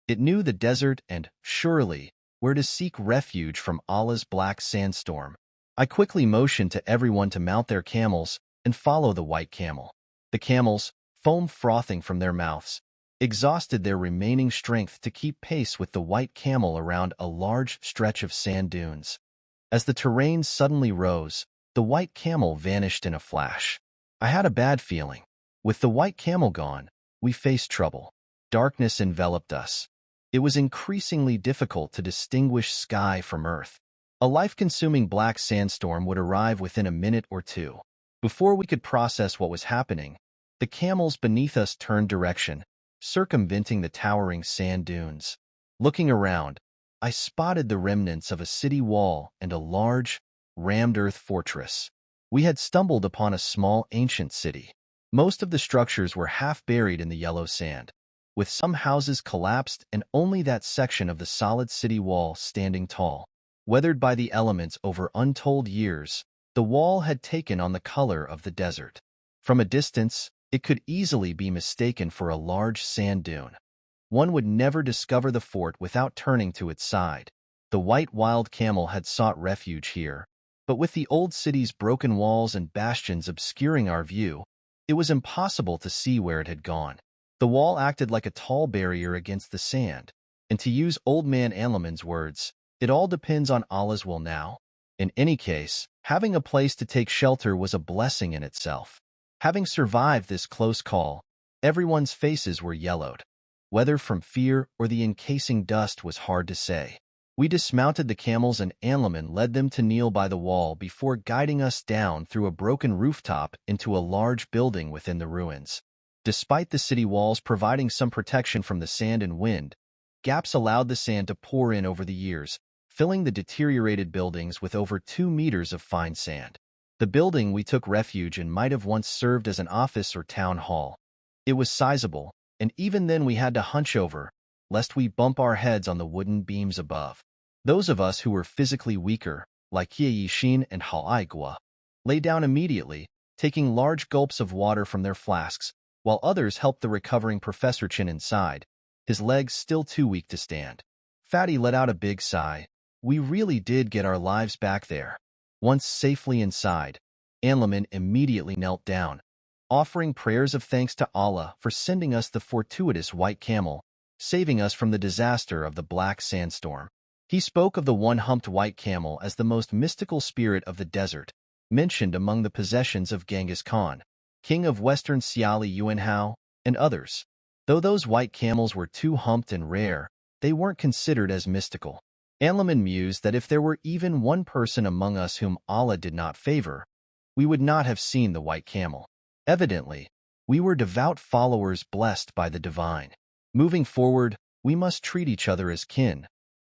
It knew the desert and, surely, where to seek refuge from Allah's black sandstorm. I quickly motioned to everyone to mount their camels and follow the white camel. The camels, foam frothing from their mouths, exhausted their remaining strength to keep pace with the white camel around a large stretch of sand dunes. As the terrain suddenly rose, the white camel vanished in a flash. I had a bad feeling. With the white camel gone, we faced trouble. Darkness enveloped us. It was increasingly difficult to distinguish sky from earth. A life-consuming black sandstorm would arrive within a minute or two. Before we could process what was happening, the camels beneath us turned direction, circumventing the towering sand dunes. Looking around, I spotted the remnants of a city wall and a large, rammed earth fortress. We had stumbled upon a small, ancient city. Most of the structures were half buried in the yellow sand, with some houses collapsed and only that section of the solid city wall standing tall. Weathered by the elements over untold years, the wall had taken on the color of the desert. From a distance, it could easily be mistaken for a large sand dune. One would never discover the fort without turning to its side. The white wild camel had sought refuge here, but with the old city's broken walls and bastions obscuring our view, it was impossible to see where it had gone. The wall acted like a tall barrier against the sand, and to use Old Man Anlaman's words, it all depends on Allah's will now. In any case, having a place to take shelter was a blessing in itself. Having survived this close call, everyone's faces were yellowed. Whether from fear or the encasing dust was hard to say. We dismounted the camels and Anlaman led them to kneel by the wall before guiding us down through a broken rooftop into a large building within the ruins. Despite the city walls providing some protection from the sand and wind, gaps allowed the sand to pour in over the years, filling the deteriorated buildings with over 2 meters of fine sand. The building we took refuge in might have once served as an office or town hall. It was sizable, and even then we had to hunch over, lest we bump our heads on the wooden beams above. Those of us who were physically weaker, like Yishin and Halaigua, lay down immediately, taking large gulps of water from their flasks, while others helped the recovering Professor Chin inside, his legs still too weak to stand. Fatty let out a big sigh. We really did get our lives back there. Once safely inside, Anlaman immediately knelt down, offering prayers of thanks to Allah for sending us the fortuitous white camel, saving us from the disaster of the black sandstorm. He spoke of the one-humped white camel as the most mystical spirit of the desert, mentioned among the possessions of Genghis Khan, king of Western Siali Yuanhao, and others. Though those white camels were two-humped and rare, they weren't considered as mystical. Anlaman mused that if there were even one person among us whom Allah did not favor, we would not have seen the white camel. Evidently, we were devout followers blessed by the divine. Moving forward, we must treat each other as kin,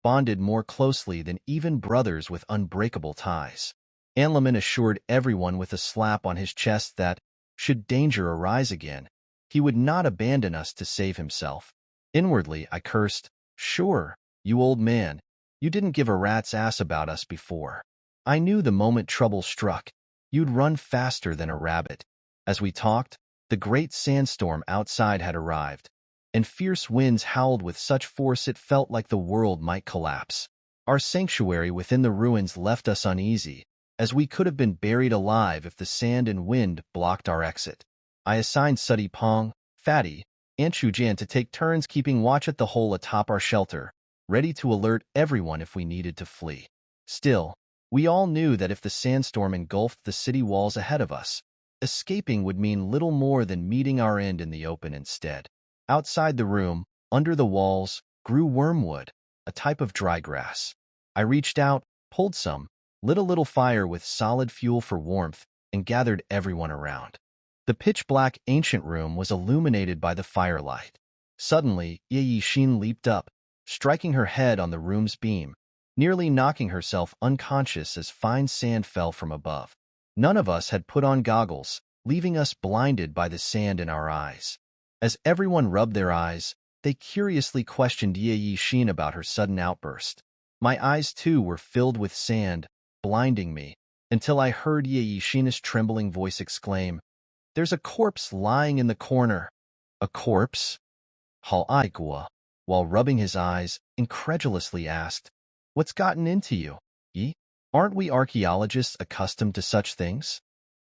bonded more closely than even brothers with unbreakable ties. Anlaman assured everyone with a slap on his chest that, should danger arise again, he would not abandon us to save himself. Inwardly, I cursed, "Sure, you old man, you didn't give a rat's ass about us before. I knew the moment trouble struck, you'd run faster than a rabbit." As we talked, the great sandstorm outside had arrived, and fierce winds howled with such force it felt like the world might collapse. Our sanctuary within the ruins left us uneasy, as we could have been buried alive if the sand and wind blocked our exit. I assigned Suddy Pong, Fatty, and Chujan to take turns keeping watch at the hole atop our shelter, ready to alert everyone if we needed to flee. Still, we all knew that if the sandstorm engulfed the city walls ahead of us, escaping would mean little more than meeting our end in the open instead. Outside the room, under the walls, grew wormwood, a type of dry grass. I reached out, pulled some, lit a little fire with solid fuel for warmth, and gathered everyone around. The pitch-black ancient room was illuminated by the firelight. Suddenly, Yishin leaped up, striking her head on the room's beam, nearly knocking herself unconscious as fine sand fell from above. None of us had put on goggles, leaving us blinded by the sand in our eyes. As everyone rubbed their eyes, they curiously questioned Yishin about her sudden outburst. My eyes, too, were filled with sand, blinding me, until I heard Yishin's trembling voice exclaim, "There's a corpse lying in the corner." "A corpse?" Halaigua, while rubbing his eyes, incredulously asked, "What's gotten into you, Yi? Aren't we archaeologists accustomed to such things?"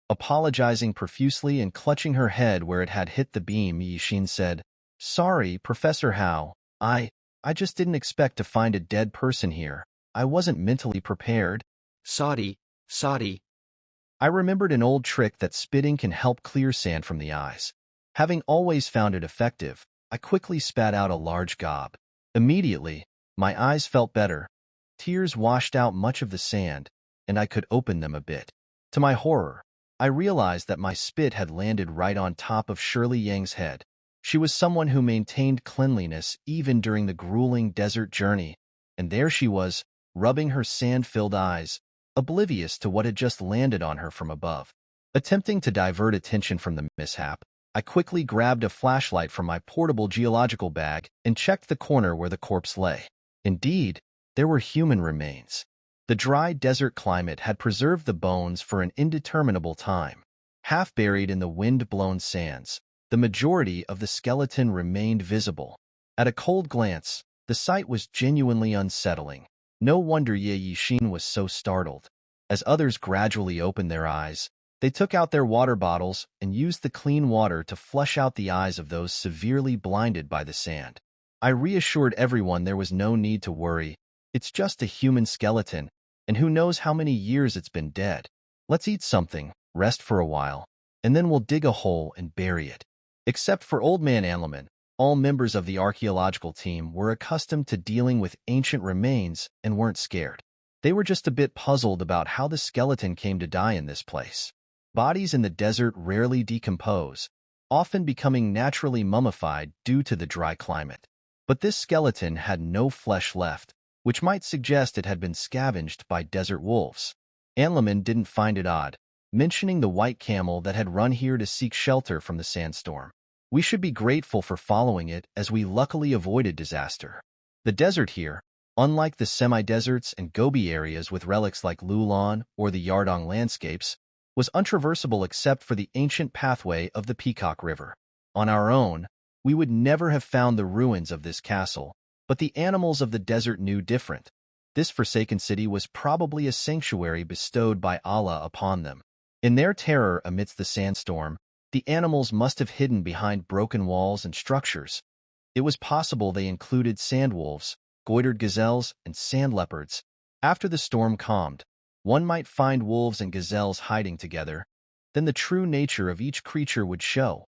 Apologizing profusely and clutching her head where it had hit the beam, Yishin said, "Sorry, Professor Hao. I just didn't expect to find a dead person here. I wasn't mentally prepared." Sorry. I remembered an old trick that spitting can help clear sand from the eyes. Having always found it effective, I quickly spat out a large gob. Immediately, my eyes felt better. Tears washed out much of the sand, and I could open them a bit. To my horror, I realized that my spit had landed right on top of Shirley Yang's head. She was someone who maintained cleanliness even during the grueling desert journey, and there she was, rubbing her sand-filled eyes, oblivious to what had just landed on her from above. Attempting to divert attention from the mishap, I quickly grabbed a flashlight from my portable geological bag and checked the corner where the corpse lay. Indeed, there were human remains. The dry desert climate had preserved the bones for an indeterminable time. Half buried in the wind-blown sands, the majority of the skeleton remained visible. At a cold glance, the sight was genuinely unsettling. No wonder Ye Yixin was so startled. As others gradually opened their eyes, they took out their water bottles and used the clean water to flush out the eyes of those severely blinded by the sand. I reassured everyone there was no need to worry. It's just a human skeleton, and who knows how many years it's been dead. Let's eat something, rest for a while, and then we'll dig a hole and bury it. Except for Old Man Anleman, all members of the archaeological team were accustomed to dealing with ancient remains and weren't scared. They were just a bit puzzled about how the skeleton came to die in this place. Bodies in the desert rarely decompose, often becoming naturally mummified due to the dry climate. But this skeleton had no flesh left, which might suggest it had been scavenged by desert wolves. Anleman didn't find it odd, mentioning the white camel that had run here to seek shelter from the sandstorm. We should be grateful for following it, as we luckily avoided disaster. The desert here, unlike the semi-deserts and Gobi areas with relics like Lulon or the Yardong landscapes, was untraversable except for the ancient pathway of the Peacock River. On our own, we would never have found the ruins of this castle, but the animals of the desert knew different. This forsaken city was probably a sanctuary bestowed by Allah upon them. In their terror amidst the sandstorm, the animals must have hidden behind broken walls and structures. It was possible they included sandwolves, goitered gazelles, and sand leopards. After the storm calmed, one might find wolves and gazelles hiding together. Then the true nature of each creature would show.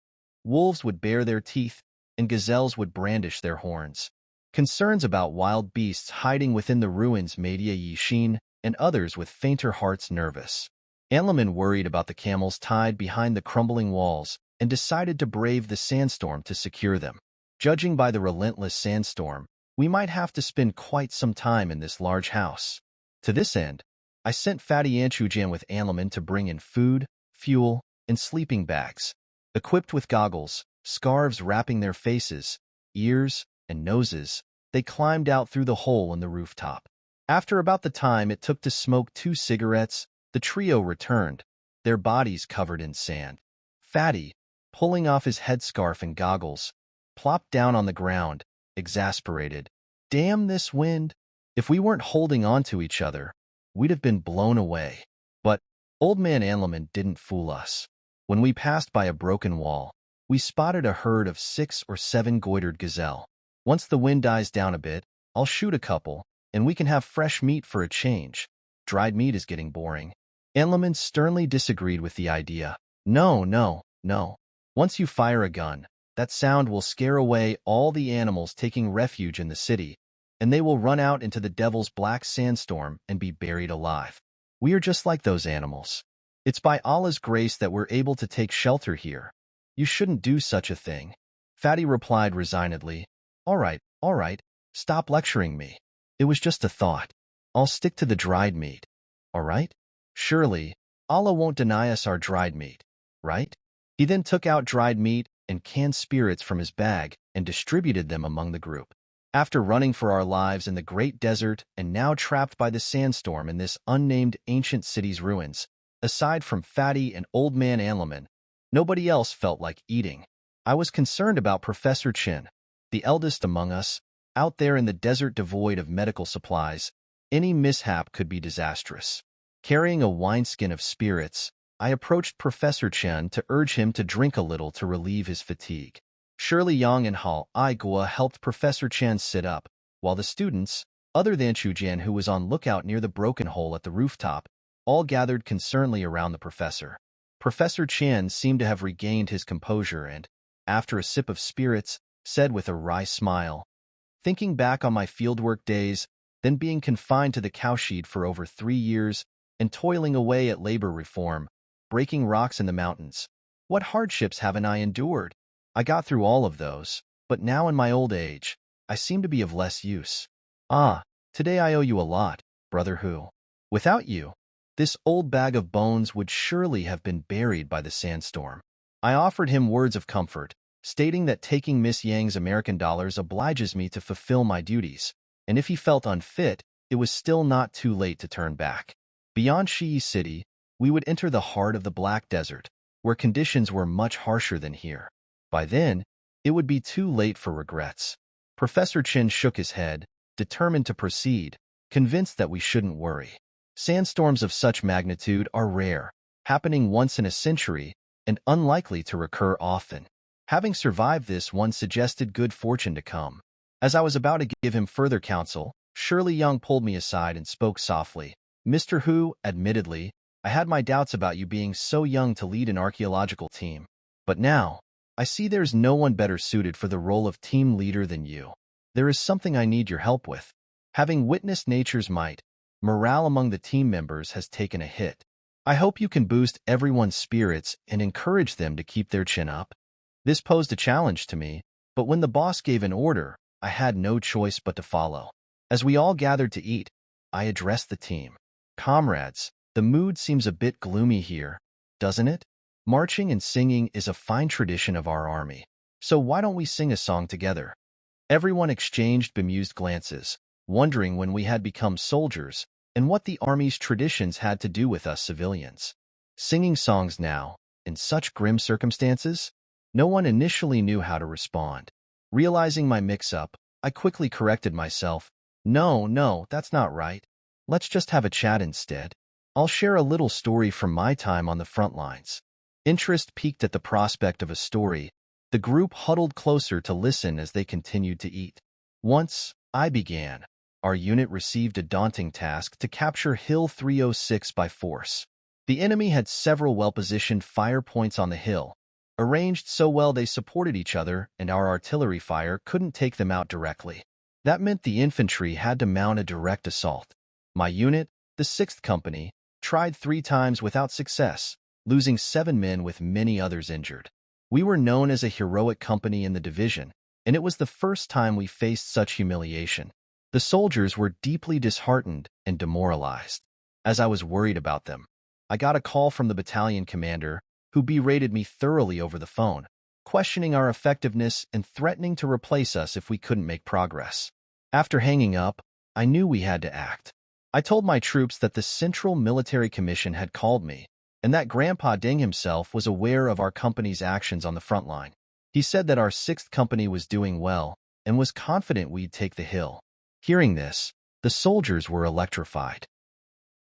Wolves would bare their teeth, and gazelles would brandish their horns. Concerns about wild beasts hiding within the ruins made Ye Yixin and others with fainter hearts nervous. Anleman worried about the camels tied behind the crumbling walls and decided to brave the sandstorm to secure them. Judging by the relentless sandstorm, we might have to spend quite some time in this large house. To this end, I sent Fatty Anchujan with Anleman to bring in food, fuel, and sleeping bags. Equipped with goggles, scarves wrapping their faces, ears, and noses, they climbed out through the hole in the rooftop. After about the time it took to smoke 2 cigarettes, the trio returned, their bodies covered in sand. Fatty, pulling off his headscarf and goggles, plopped down on the ground, exasperated. Damn this wind! If we weren't holding on to each other, we'd have been blown away. But Old Man Anleman didn't fool us. When we passed by a broken wall, we spotted a herd of 6 or 7 goitered gazelle. Once the wind dies down a bit, I'll shoot a couple, and we can have fresh meat for a change. Dried meat is getting boring. Anleman sternly disagreed with the idea. No, no, no. Once you fire a gun, that sound will scare away all the animals taking refuge in the city, and they will run out into the devil's black sandstorm and be buried alive. We are just like those animals. It's by Allah's grace that we're able to take shelter here. You shouldn't do such a thing. Fatty replied resignedly. All right, stop lecturing me. It was just a thought. I'll stick to the dried meat. All right? Surely, Allah won't deny us our dried meat, right? He then took out dried meat and canned spirits from his bag and distributed them among the group. After running for our lives in the great desert and now trapped by the sandstorm in this unnamed ancient city's ruins, aside from Fatty and Old Man Anleman, nobody else felt like eating. I was concerned about Professor Chin, the eldest among us, out there in the desert devoid of medical supplies. Any mishap could be disastrous. Carrying a wineskin of spirits, I approached Professor Chen to urge him to drink a little to relieve his fatigue. Shirley Yang and Hal Igua helped Professor Chen sit up, while the students, other than Chujian who was on lookout near the broken hole at the rooftop, all gathered concernedly around the professor. Professor Chen seemed to have regained his composure and, after a sip of spirits, said with a wry smile, "Thinking back on my fieldwork days, then being confined to the cowshed for over 3 years, and toiling away at labor reform, breaking rocks in the mountains, what hardships haven't I endured? I got through all of those, but now in my old age, I seem to be of less use. Ah, today I owe you a lot, brother Hu. Without you, this old bag of bones would surely have been buried by the sandstorm. I offered him words of comfort, stating that taking Miss Yang's American dollars obliges me to fulfill my duties, and if he felt unfit, it was still not too late to turn back. Beyond Shiyi City, we would enter the heart of the Black Desert, where conditions were much harsher than here. By then, it would be too late for regrets. Professor Chen shook his head, determined to proceed, convinced that we shouldn't worry. Sandstorms of such magnitude are rare, happening once in a century, and unlikely to recur often. Having survived this, one suggested good fortune to come. As I was about to give him further counsel, Shirley Young pulled me aside and spoke softly. Mr. Hu, admittedly, I had my doubts about you being so young to lead an archaeological team. But now, I see there's no one better suited for the role of team leader than you. There is something I need your help with. Having witnessed nature's might, morale among the team members has taken a hit. I hope you can boost everyone's spirits and encourage them to keep their chin up. This posed a challenge to me, but when the boss gave an order, I had no choice but to follow. As we all gathered to eat, I addressed the team. Comrades, the mood seems a bit gloomy here, doesn't it? Marching and singing is a fine tradition of our army. So why don't we sing a song together? Everyone exchanged bemused glances, wondering when we had become soldiers and what the army's traditions had to do with us civilians. Singing songs now, in such grim circumstances? No one initially knew how to respond. Realizing my mix-up, I quickly corrected myself. No, that's not right. Let's just have a chat instead. I'll share a little story from my time on the front lines. Interest piqued at the prospect of a story. The group huddled closer to listen as they continued to eat. Once, I began. Our unit received a daunting task to capture Hill 306 by force. The enemy had several well-positioned fire points on the hill, arranged so well they supported each other and our artillery fire couldn't take them out directly. That meant the infantry had to mount a direct assault. My unit, the 6th Company, tried 3 times without success, losing 7 men with many others injured. We were known as a heroic company in the division, and it was the first time we faced such humiliation. The soldiers were deeply disheartened and demoralized. As I was worried about them, I got a call from the battalion commander, who berated me thoroughly over the phone, questioning our effectiveness and threatening to replace us if we couldn't make progress. After hanging up, I knew we had to act. I told my troops that the Central Military Commission had called me, and that Grandpa Ding himself was aware of our company's actions on the front line. He said that our 6th Company was doing well and was confident we'd take the hill. Hearing this, the soldiers were electrified.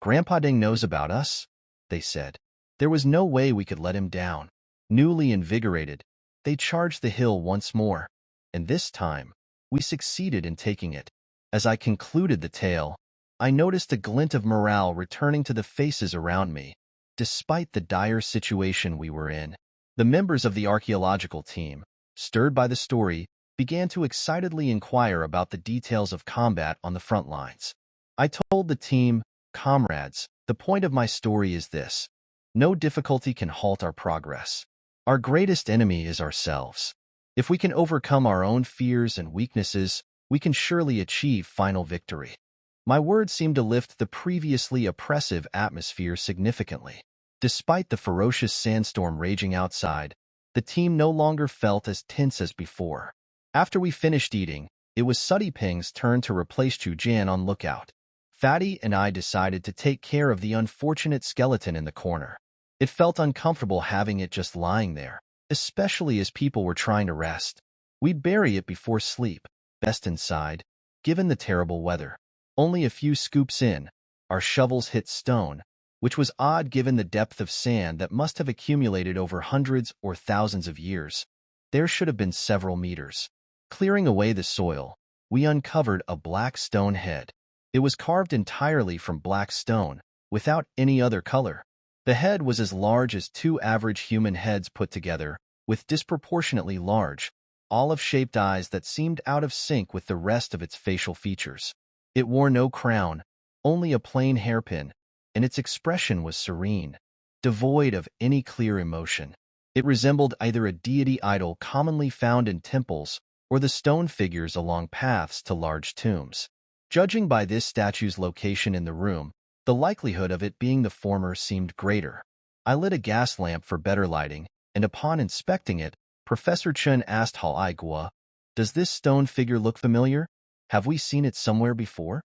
Grandpa Ding knows about us, they said. There was no way we could let him down. Newly invigorated, they charged the hill once more, and this time, we succeeded in taking it. As I concluded the tale, I noticed a glint of morale returning to the faces around me. Despite the dire situation we were in, the members of the archaeological team, stirred by the story, began to excitedly inquire about the details of combat on the front lines. I told the team, comrades, the point of my story is this. No difficulty can halt our progress. Our greatest enemy is ourselves. If we can overcome our own fears and weaknesses, we can surely achieve final victory. My words seemed to lift the previously oppressive atmosphere significantly. Despite the ferocious sandstorm raging outside, the team no longer felt as tense as before. After we finished eating, it was Suddy Ping's turn to replace Chu Jan on lookout. Fatty and I decided to take care of the unfortunate skeleton in the corner. It felt uncomfortable having it just lying there, especially as people were trying to rest. We'd bury it before sleep, best inside, given the terrible weather. Only a few scoops in, our shovels hit stone, which was odd given the depth of sand that must have accumulated over hundreds or thousands of years. There should have been several meters. Clearing away the soil, we uncovered a black stone head. It was carved entirely from black stone, without any other color. The head was as large as 2 average human heads put together, with disproportionately large, olive-shaped eyes that seemed out of sync with the rest of its facial features. It wore no crown, only a plain hairpin, and its expression was serene, devoid of any clear emotion. It resembled either a deity idol commonly found in temples or the stone figures along paths to large tombs. Judging by this statue's location in the room, the likelihood of it being the former seemed greater. I lit a gas lamp for better lighting, and upon inspecting it, Professor Chen asked Hal Aigua, "Does this stone figure look familiar? Have we seen it somewhere before?"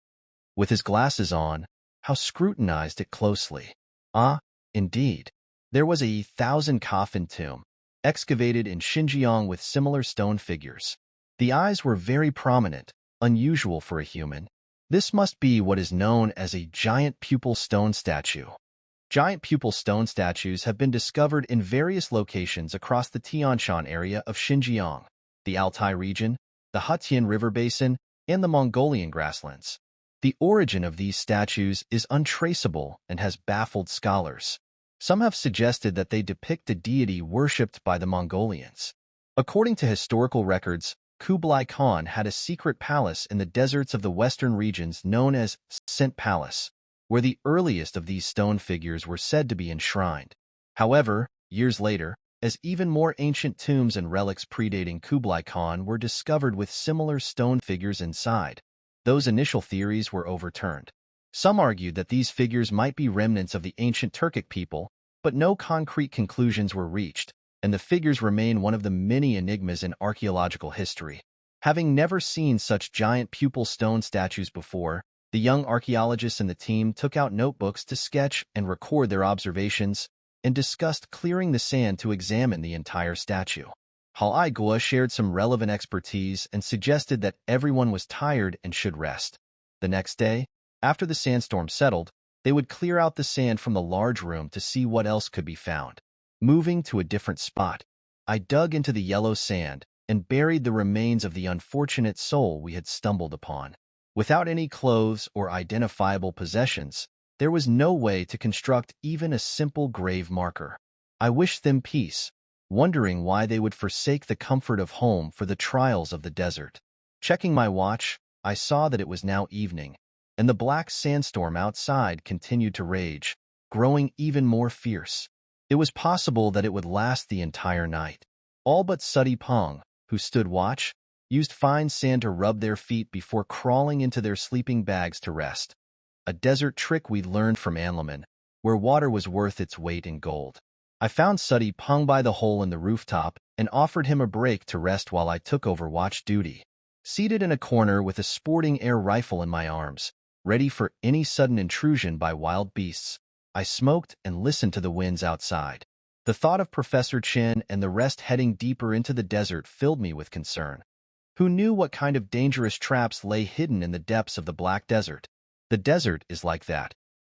With his glasses on, Hal scrutinized it closely. Ah, indeed. There was a 1,000-coffin tomb, excavated in Xinjiang with similar stone figures. The eyes were very prominent, unusual for a human. This must be what is known as a giant pupil stone statue. Giant pupil stone statues have been discovered in various locations across the Tianshan area of Xinjiang, the Altai region, the Hetian River Basin, and the Mongolian grasslands. The origin of these statues is untraceable and has baffled scholars. Some have suggested that they depict a deity worshipped by the Mongolians. According to historical records, Kublai Khan had a secret palace in the deserts of the western regions known as Scent Palace, where the earliest of these stone figures were said to be enshrined. However, years later, as even more ancient tombs and relics predating Kublai Khan were discovered with similar stone figures inside, those initial theories were overturned. Some argued that these figures might be remnants of the ancient Turkic people, but no concrete conclusions were reached, and the figures remain one of the many enigmas in archaeological history. Having never seen such giant pupil stone statues before, the young archaeologists and the team took out notebooks to sketch and record their observations and discussed clearing the sand to examine the entire statue. Hal Aigua shared some relevant expertise and suggested that everyone was tired and should rest. The next day, after the sandstorm settled, they would clear out the sand from the large room to see what else could be found. Moving to a different spot, I dug into the yellow sand and buried the remains of the unfortunate soul we had stumbled upon. Without any clothes or identifiable possessions, there was no way to construct even a simple grave marker. I wished them peace, wondering why they would forsake the comfort of home for the trials of the desert. Checking my watch, I saw that it was now evening, and the black sandstorm outside continued to rage, growing even more fierce. It was possible that it would last the entire night. All but Suddy Pong, who stood watch, used fine sand to rub their feet before crawling into their sleeping bags to rest. A desert trick we'd learned from Anlaman, where water was worth its weight in gold. I found Suddy Pong by the hole in the rooftop and offered him a break to rest while I took over watch duty. Seated in a corner with a sporting air rifle in my arms, ready for any sudden intrusion by wild beasts, I smoked and listened to the winds outside. The thought of Professor Chen and the rest heading deeper into the desert filled me with concern. Who knew what kind of dangerous traps lay hidden in the depths of the Black Desert? The desert is like that,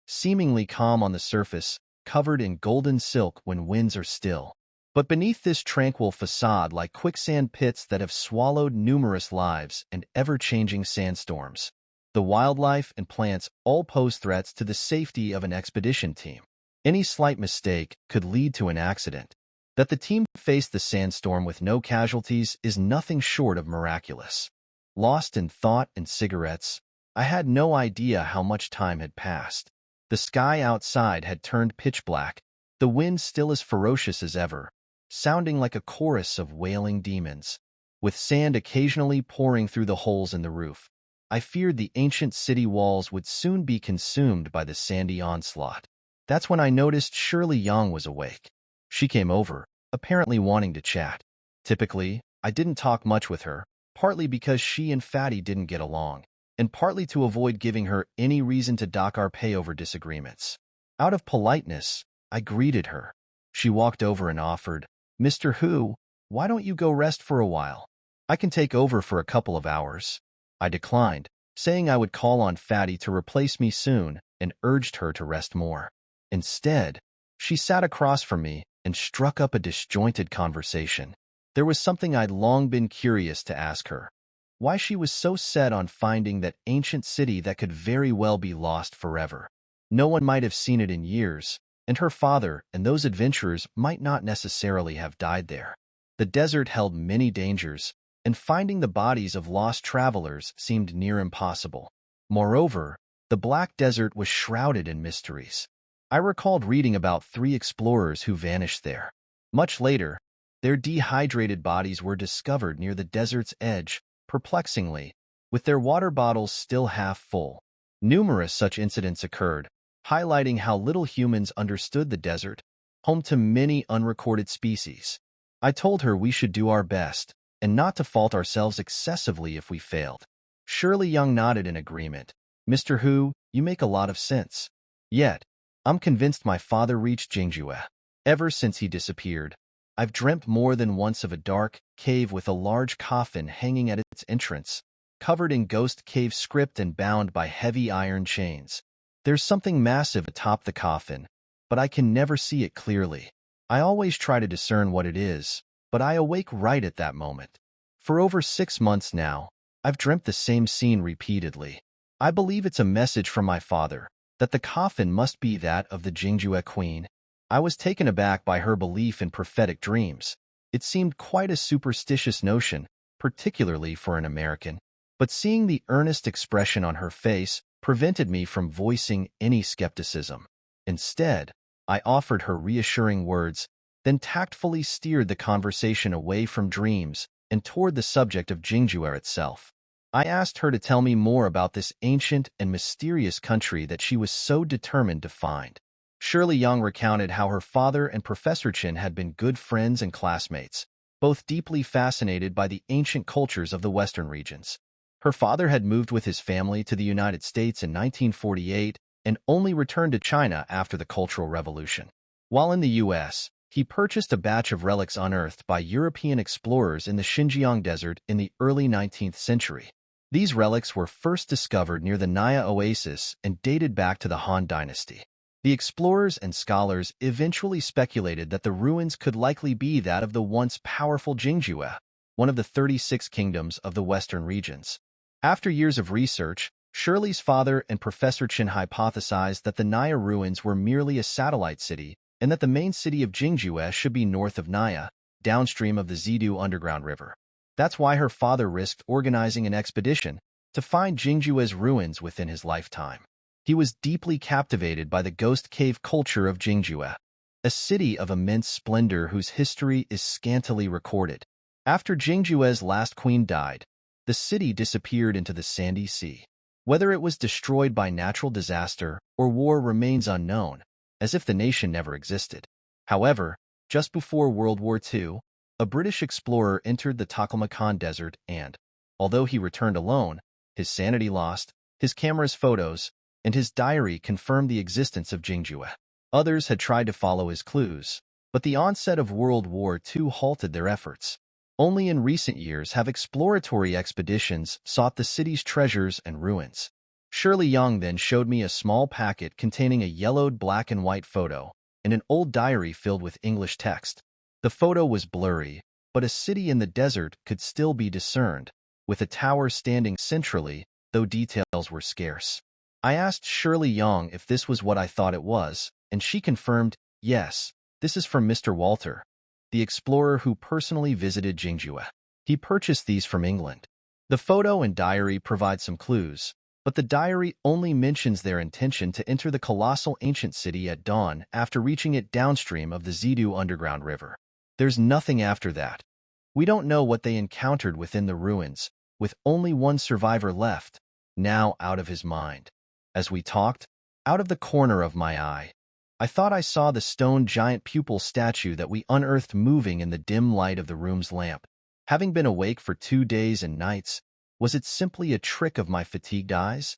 seemingly calm on the surface, covered in golden silk when winds are still. But beneath this tranquil facade lie quicksand pits that have swallowed numerous lives and ever-changing sandstorms. The wildlife and plants all pose threats to the safety of an expedition team. Any slight mistake could lead to an accident. That the team faced the sandstorm with no casualties is nothing short of miraculous. Lost in thought and cigarettes, I had no idea how much time had passed. The sky outside had turned pitch black, the wind still as ferocious as ever, sounding like a chorus of wailing demons. With sand occasionally pouring through the holes in the roof, I feared the ancient city walls would soon be consumed by the sandy onslaught. That's when I noticed Shirley Yang was awake. She came over, apparently wanting to chat. Typically, I didn't talk much with her, partly because she and Fatty didn't get along, and partly to avoid giving her any reason to dock our pay over disagreements. Out of politeness, I greeted her. She walked over and offered, "Mr. Hu, why don't you go rest for a while? I can take over for a couple of hours." I declined, saying I would call on Fatty to replace me soon, and urged her to rest more. Instead, she sat across from me and struck up a disjointed conversation. There was something I'd long been curious to ask her. Why she was so set on finding that ancient city that could very well be lost forever. No one might have seen it in years, and her father and those adventurers might not necessarily have died there. The desert held many dangers, and finding the bodies of lost travelers seemed near impossible. Moreover, the Black Desert was shrouded in mysteries. I recalled reading about 3 explorers who vanished there. Much later, their dehydrated bodies were discovered near the desert's edge, perplexingly, with their water bottles still half full. Numerous such incidents occurred, highlighting how little humans understood the desert, home to many unrecorded species. I told her we should do our best, and not to fault ourselves excessively if we failed. Shirley Young nodded in agreement. Mr. Hu, you make a lot of sense. Yet, I'm convinced my father reached Jingjue. Ever since he disappeared, I've dreamt more than once of a dark cave with a large coffin hanging at its entrance, covered in ghost cave script and bound by heavy iron chains. There's something massive atop the coffin, but I can never see it clearly. I always try to discern what it is, but I awake right at that moment. For over 6 months now, I've dreamt the same scene repeatedly. I believe it's a message from my father, that the coffin must be that of the Jingjue queen. I was taken aback by her belief in prophetic dreams. It seemed quite a superstitious notion, particularly for an American. But seeing the earnest expression on her face prevented me from voicing any skepticism. Instead, I offered her reassuring words, then tactfully steered the conversation away from dreams and toward the subject of Jingjue itself. I asked her to tell me more about this ancient and mysterious country that she was so determined to find. Shirley Young recounted how her father and Professor Chen had been good friends and classmates, both deeply fascinated by the ancient cultures of the Western regions. Her father had moved with his family to the United States in 1948 and only returned to China after the Cultural Revolution. While in the U.S., he purchased a batch of relics unearthed by European explorers in the Xinjiang Desert in the early 19th century. These relics were first discovered near the Naya Oasis and dated back to the Han Dynasty. The explorers and scholars eventually speculated that the ruins could likely be that of the once powerful Jingjue, one of the 36 kingdoms of the Western regions. After years of research, Shirley's father and Professor Chen hypothesized that the Naya ruins were merely a satellite city and that the main city of Jingjue should be north of Naya, downstream of the Zidu Underground River. That's why her father risked organizing an expedition to find Jingjue's ruins within his lifetime. He was deeply captivated by the ghost cave culture of Jingjue, a city of immense splendor whose history is scantily recorded. After Jingjue's last queen died, the city disappeared into the sandy sea. Whether it was destroyed by natural disaster or war remains unknown, as if the nation never existed. However, just before World War II, a British explorer entered the Taklamakan Desert and, although he returned alone, his sanity lost, his camera's photos, and his diary confirmed the existence of Jingjue. Others had tried to follow his clues, but the onset of World War II halted their efforts. Only in recent years have exploratory expeditions sought the city's treasures and ruins. Shirley Young then showed me a small packet containing a yellowed black and white photo and an old diary filled with English text. The photo was blurry, but a city in the desert could still be discerned, with a tower standing centrally, though details were scarce. I asked Shirley Young if this was what I thought it was, and she confirmed, yes, this is from Mr. Walter, the explorer who personally visited Jingjue. He purchased these from England. The photo and diary provide some clues, but the diary only mentions their intention to enter the colossal ancient city at dawn after reaching it downstream of the Zidu Underground River. There's nothing after that. We don't know what they encountered within the ruins, with only one survivor left, now out of his mind. As we talked, out of the corner of my eye, I thought I saw the stone giant pupil statue that we unearthed moving in the dim light of the room's lamp. Having been awake for 2 days and nights, was it simply a trick of my fatigued eyes?